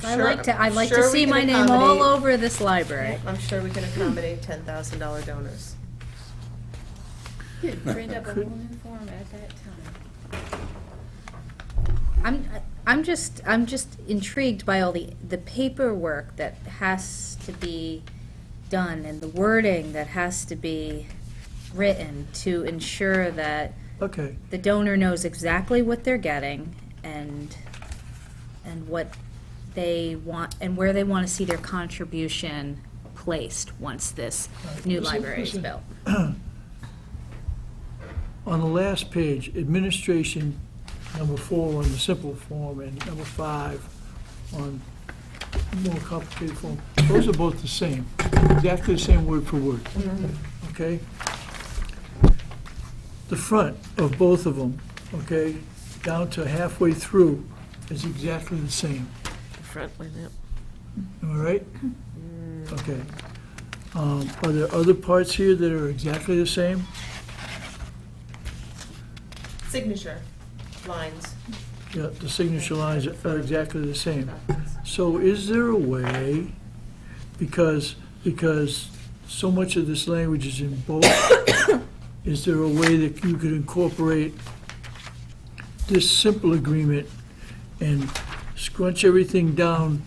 I'd like to sure we see can my name all accommodate- over this library. I'm sure we can accommodate $10,000 donors. Print up a whole new form at that time. I'm just intrigued by all the paperwork that has to be done and the wording that has to be written to ensure that Okay. the donor knows exactly what they're getting and what they want and where they want to see their contribution placed once this new library is built. On the last page, administration, number 4 on the simple form, and number 5 on more complicated form, those are both the same, exactly the same word for word, okay? The front of both of them, okay, down to halfway through, is exactly the same. The front one, yep. Am I right? Okay. Are there other parts here that are exactly the same? Signature lines. Yeah, the signature lines are exactly the same. So is there a way, because so much of this language is in bold, is there a way that you could incorporate this simple agreement and scrunch everything down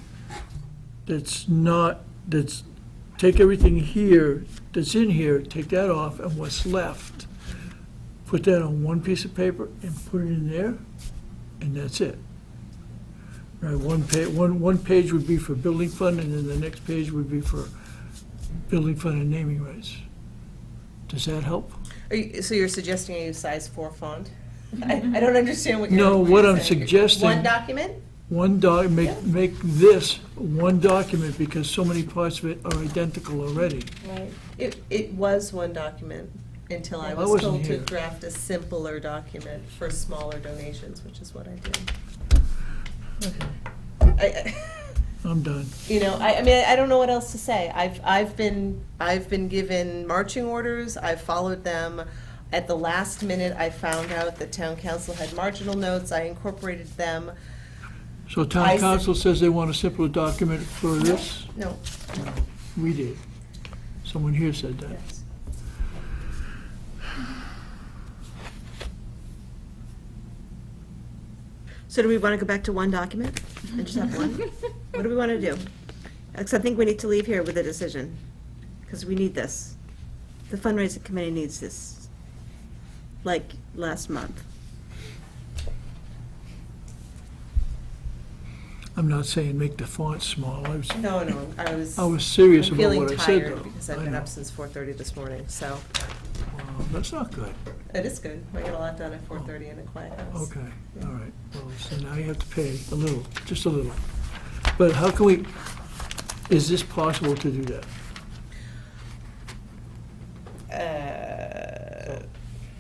take everything here, that's in here, take that off, and what's left, put that on one piece of paper and put it in there, and that's it. Right, one page would be for building fund, and then the next page would be for building fund and naming rights. Does that help? So you're suggesting I use size 4 font? I don't understand what you're No, saying. what I'm suggesting. One document? Make this one document, because so many parts of it are identical already. Right. It was one document until I Well, I was wasn't told to here. draft a simpler document for smaller donations, which is what I did. I'm done. You know, I mean, I don't know what else to say. I've been given marching orders. I've followed them. At the last minute, I found out that town council had marginal notes. I incorporated them. So I town s- council says they want a simpler document for this? No. We did. Someone here said that. Yes. So do we want to go back to one document and just have one? What do we want to do? Because I think we need to leave here with a decision, because we need this. The fundraising committee needs this, like last month. I'm not saying make the font small. I was No, I was serious I'm about feeling what I said, tired though. because I've I been know. up since 4:30 this morning, so That's not good. it is good. I get a lot done at 4:30 in a quiet house. Okay, all right. Well, so now you have to pay a little, just a little. But how can we, is this possible to do that?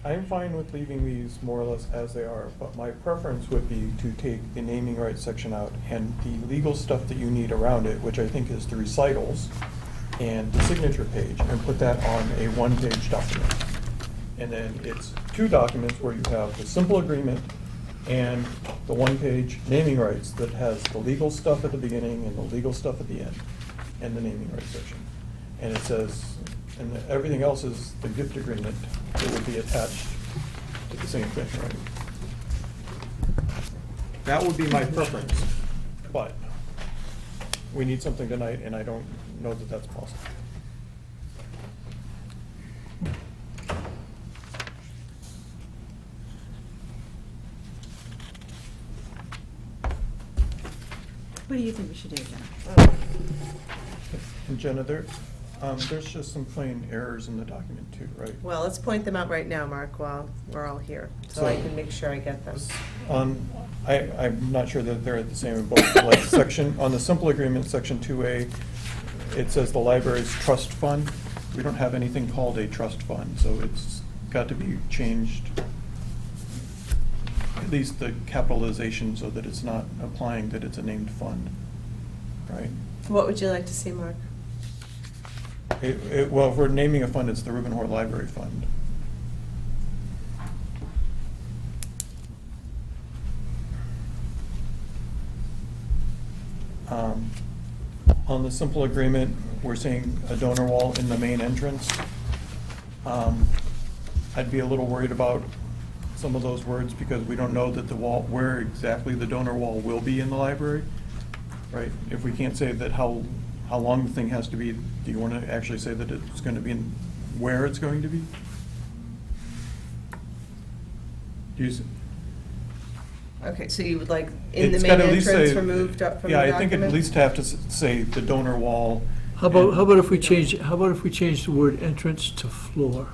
I'm fine with leaving these more or less as they are, but my preference would be to take the naming rights section out and the legal stuff that you need around it, which I think is the recitals and the signature page, and put that on a one-page document. And then it's 2 documents where you have the simple agreement and the one-page naming rights that has the legal stuff at the beginning and the legal stuff at the end, and the naming rights section. And it says, and everything else is the gift agreement that would be attached to the same thing, right? That would be my preference, but we need something tonight, and I don't know that that's possible. What do you think we should do, Jenna? And Jenna, there's just some plain errors in the document too, right? Well, let's point them out right now, Mark, while we're all here, so I can make sure I get them. I'm not sure that they're the same in both, like on the simple agreement, section 2A, it says the library's trust fund. We don't have anything called a trust fund, so it's got to be changed, at least the capitalization, so that it's not applying that it's a named fund, right? What would you like to see, Mark? Well, if we're naming a fund, it's the Reuben Hoare Library Fund. On the simple agreement, we're saying a donor wall in the main entrance. I'd be a little worried about some of those words, because we don't know that the wall, where exactly the donor wall will be in the library, right? If we can't say that how long the thing has to be, do you want to actually say that it's going to be, where it's going to be? Okay, so you would like in the It's main gotta at least entrance say- removed up from the Yeah, document? I think it'd at least have to say the donor wall. How about if we change the word entrance to floor?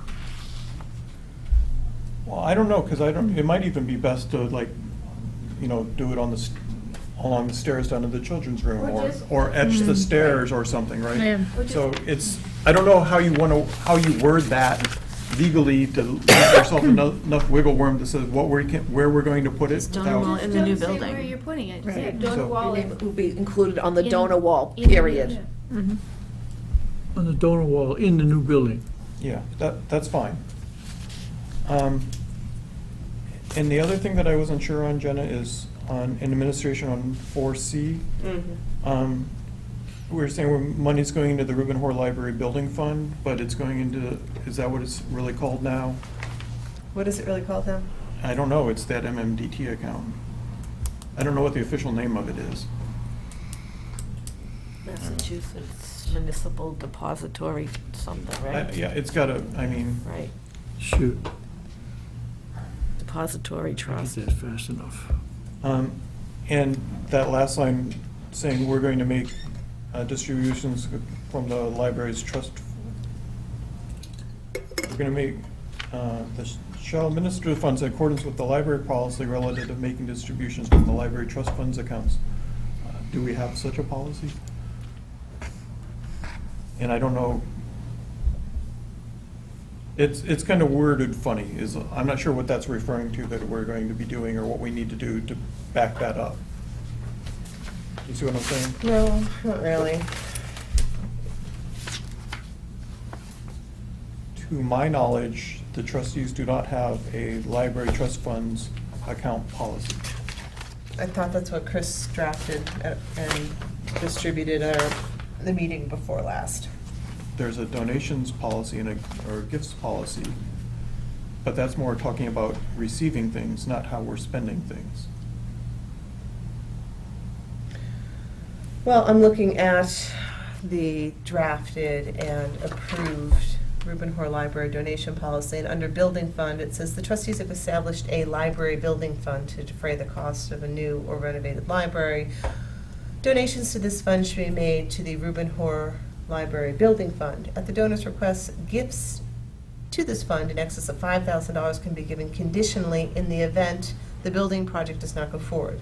Well, I don't know, because it might even be best to do it on along the stairs down to the children's room, or etch the stairs or something, right? Yeah. So I don't know how you word that legally to leave ourselves enough wiggle room that says where we're going to put it Donor wall without. in the new Just don't say building. where you're putting it. Just say Right. donor So- wall It will be included on the In- donor wall, in the new- period. Mhm. On the donor wall in the new building. Yeah, that's fine. And the other thing that I wasn't sure on, Jenna, is on, in administration on 4C. We're saying money's going into the Reuben Hoare Library Building Fund, but it's going into, is that what it's really called now? What is it really called now? I don't know, it's that MMDT account. I don't know what the official name of it is. Massachusetts Municipal Depository something, right? Yeah, it's got a, I mean, Right, Shoot, depository I get trust. that fast enough. and that last line saying we're going to make distributions from the library's trust. We're going to make, shall administer the funds in accordance with the library policy relative to making distributions from the library trust funds accounts. Do we have such a policy? And I don't know. It's kind of worded funny, I'm not sure what that's referring to that we're going to be doing or what we need to do to back that up. You see what I'm saying? No, not really. To my knowledge, the trustees do not have a library trust funds account policy. I thought that's what Chris drafted and distributed at the meeting before last. There's a donations policy and or gifts policy, but that's more talking about receiving things, not how we're spending things. Well, I'm looking at the drafted and approved Reuben Hoare Library donation policy, and under building fund, it says the trustees have established a library building fund to defray the cost of a new or renovated library. Donations to this fund should be made to the Reuben Hoare Library Building Fund. At the donor's request, gifts to this fund in excess of $5,000 can be given conditionally in the event the building project does not go forward.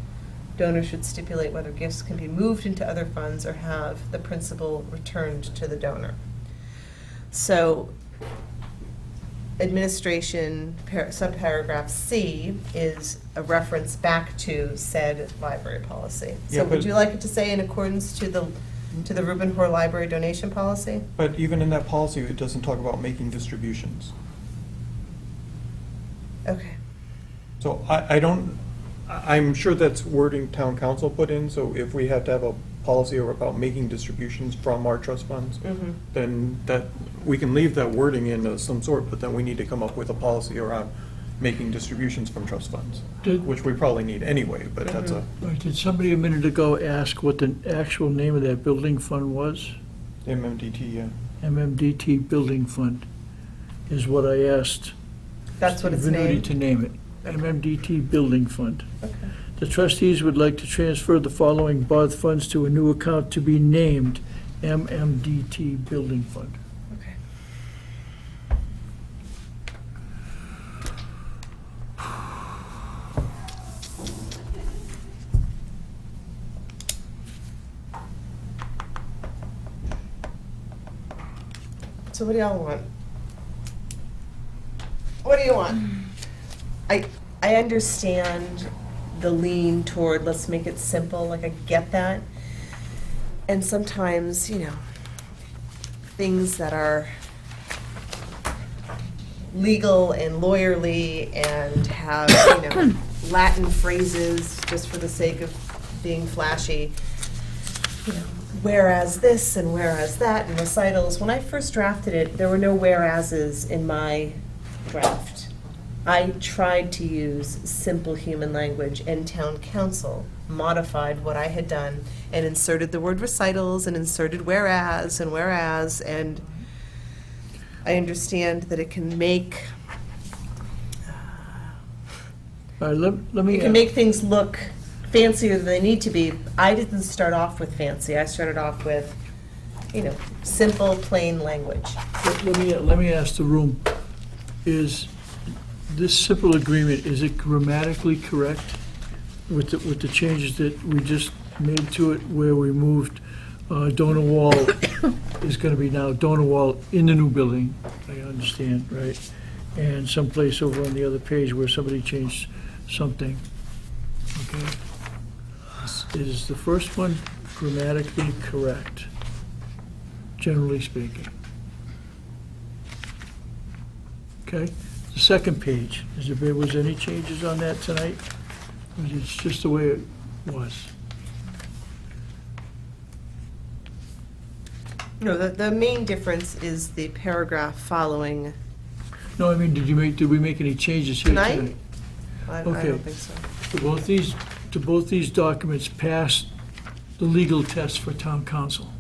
Donors should stipulate whether gifts can be moved into other funds or have the principal returned to the donor. So, administration, subparagraph C is a reference back to said library policy. Yeah, So would but- you like it to say in accordance to the Reuben Hoare Library donation policy? But even in that policy, it doesn't talk about making distributions. Okay. So I'm sure that's wording town council put in, so if we have to have a policy about making distributions from our trust funds, Mhm. then we can leave that wording in of some sort, but then we need to come up with a policy around making distributions from trust funds, Did- which we probably need anyway, but that's a, All right, did somebody a minute ago ask what the actual name of that building fund was? MMDT, yeah. MMDT Building Fund is what I asked. That's what it's Steve Venuti named? to name it, MMDT Building Fund. Okay. The trustees would like to transfer the following bond funds to a new account to be named MMDT Building Fund. Okay. So what do y'all want? What do you want? I understand the lean toward let's make it simple, like I get that. And sometimes, things that are legal and lawyerly and have, Latin phrases just for the sake of being flashy, whereas this and whereas that and recitals. When I first drafted it, there were no whereases in my draft. I tried to use simple human language, and town council modified what I had done and inserted the word recitals and inserted whereas, and I understand that it can make, All right, let me. it can make things look fancier than they need to be. I didn't start off with fancy, I started off with, simple, plain language. Let me ask the room, is this simple agreement, is it grammatically correct with the changes that we just made to it, where we moved donor wall is gonna be now donor wall in the new building, I understand, right? and someplace over on the other page where somebody changed something. Okay? Is the first one grammatically correct, generally speaking? Okay? The second page, was any changes on that tonight? Or is it just the way it was? No, the main difference is the paragraph following No, I mean, did we make any changes here tonight. tonight? I Okay. don't think so. Do both these documents pass the legal test for town council?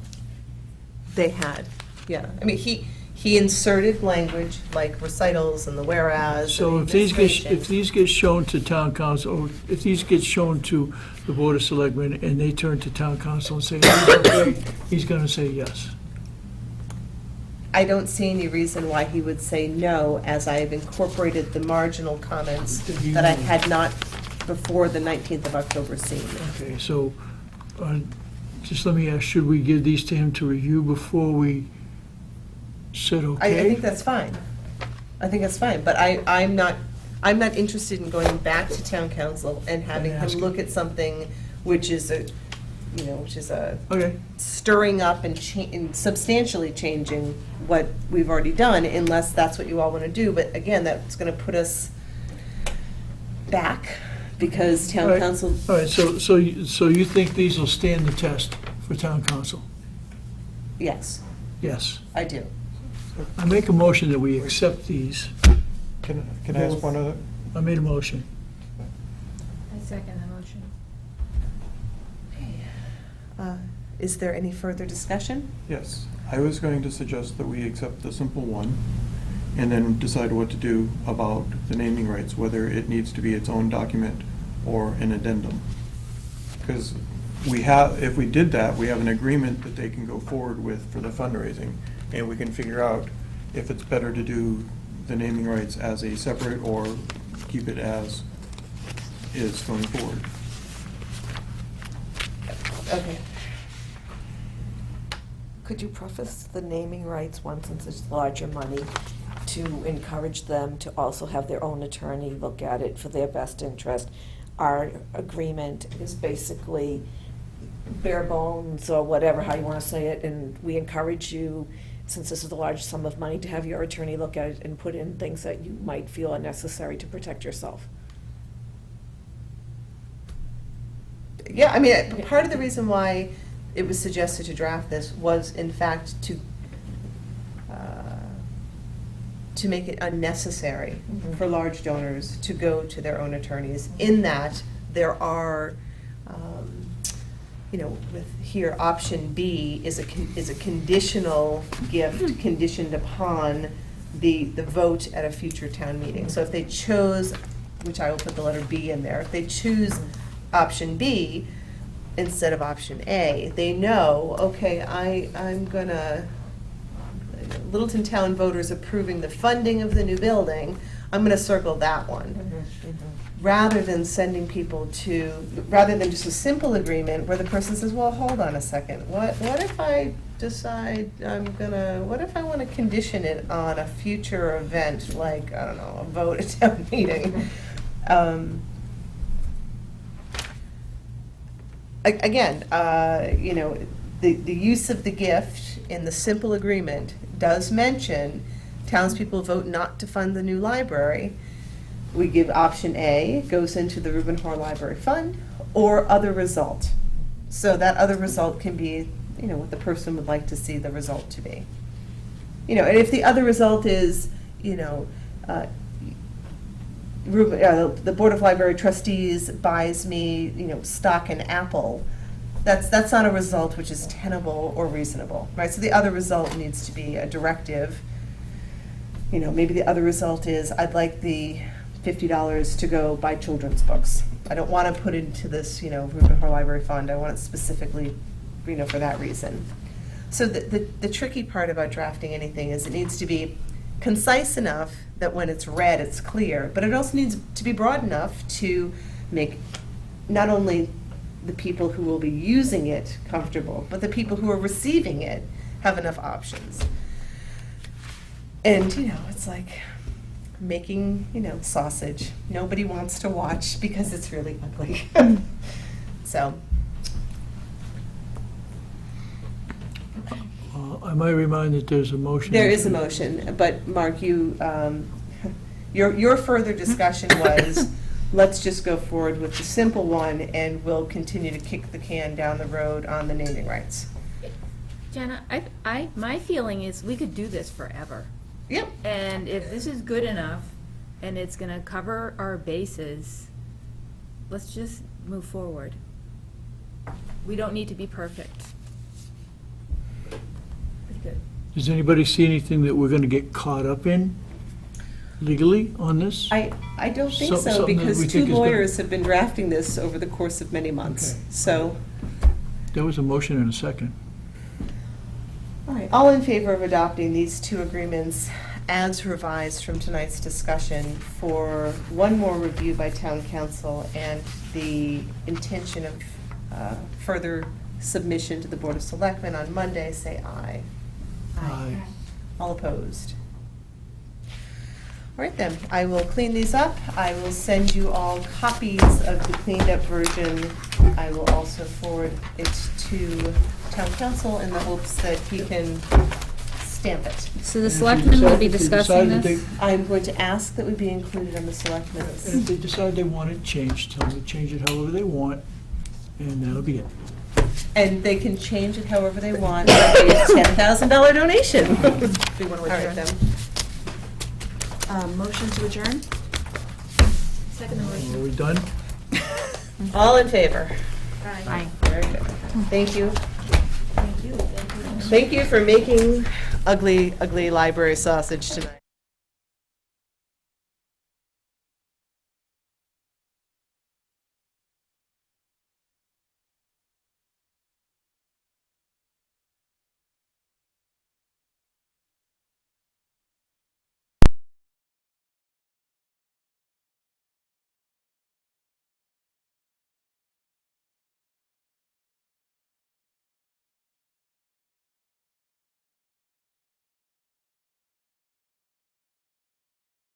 They had, yeah. I mean, he inserted language like recitals and the whereas. So and if these administration. get shown to town council, or if these get shown to the board of selectmen, and they turn to town council and say, he's okay, he's gonna say yes. I don't see any reason why he would say no, as I've incorporated the marginal comments that I had not before the 19th of October seen. Okay, so, just let me ask, should we give these to him to review before we said I okay? think that's fine. I think that's fine, but I'm not interested in going back to town council and having him ask look at something which is a Okay, stirring up and substantially changing what we've already done, unless that's what you all want to do. But again, that's going to put us back, because All town right. council, all right, so you think these will stand the test for town council? yes, Yes. I do. I make a motion that we accept these. Can I ask one other? I made a motion. I second the motion. Is there any further discussion? Yes, I was going to suggest that we accept the simple one and then decide what to do about the naming rights, whether it needs to be its own document or an addendum. Because if we did that, we have an agreement that they can go forward with for the fundraising, and we can figure out if it's better to do the naming rights as a separate or keep it as is going forward. Okay. Could you preface the naming rights one, since it's larger money, to encourage them to also have their own attorney look at it for their best interest? Our agreement is basically bare bones, or whatever, how you want to say it, and we encourage you, since this is a large sum of money, to have your attorney look at it and put in things that you might feel are necessary to protect yourself. Yeah, I mean, part of the reason why it was suggested to draft this was, in fact, to make it unnecessary Mhm. for large donors to go to their own attorneys, in that there are, with here, option B is a conditional gift conditioned upon the vote at a future town meeting. So if they chose, which I will put the letter B in there, if they choose option B instead of option A, they know, okay, I'm gonna, Littleton Town voters approving the funding of the new building, I'm gonna circle that one. Rather than sending people rather than just a simple agreement where the person says, well, hold on a second, what if I decide what if I wanna condition it on a future event, like, I don't know, a vote at town meeting? Again, the use of the gift in the simple agreement does mention townspeople vote not to fund the new library. We give option A, goes into the Reuben Hoare Library Fund, or other result. So that other result can be, what the person would like to see the result to be. And if the other result is, the Board of Library Trustees buys me, stock in Apple, that's not a result which is tenable or reasonable, right? So the other result needs to be a directive. Maybe the other result is, I'd like the $50 to go buy children's books. I don't want to put into this, Reuben Hoare Library Fund. I want it specifically, for that reason. So the tricky part about drafting anything is it needs to be concise enough that when it's read, it's clear, but it also needs to be broad enough to make not only the people who will be using it comfortable, but the people who are receiving it have enough options. And, it's like, making, sausage. Nobody wants to watch because it's really ugly. So, I might remind that there's a motion. there is a motion, but Mark, your further discussion was, let's just go forward with the simple one, and we'll continue to kick the can down the road on the naming rights. Jenna, my feeling is we could do this forever. Yep. And if this is good enough and it's gonna cover our bases, let's just move forward. We don't need to be perfect. Pretty good. Does anybody see anything that we're gonna get caught up in legally on this? I don't think so, Something that we because think two is gonna- lawyers have been drafting this over the course of many months, Okay. so. There was a motion and a second. All right, all in favor of adopting these two agreements as revised from tonight's discussion for one more review by town council and the intention of further submission to the Board of Selectmen on Monday, say aye. Aye. All opposed? All right then, I will clean these up. I will send you all copies of the cleaned up version. I will also forward it to town council in the hopes that he can stamp it. So the And if selectmen will be they decide discussing that this? I'm going to ask that we be included on the And if selectmen's. they decide they want it changed, tell them to change it however they want, and that'll be it. And they can change it however they want, but a $10,000 donation. Do you want All to right adjourn? then. Motion to adjourn? Second Are we done? All in favor? Aye. Very good. Thank you. Thank you. Thank you for making ugly, ugly library sausage tonight.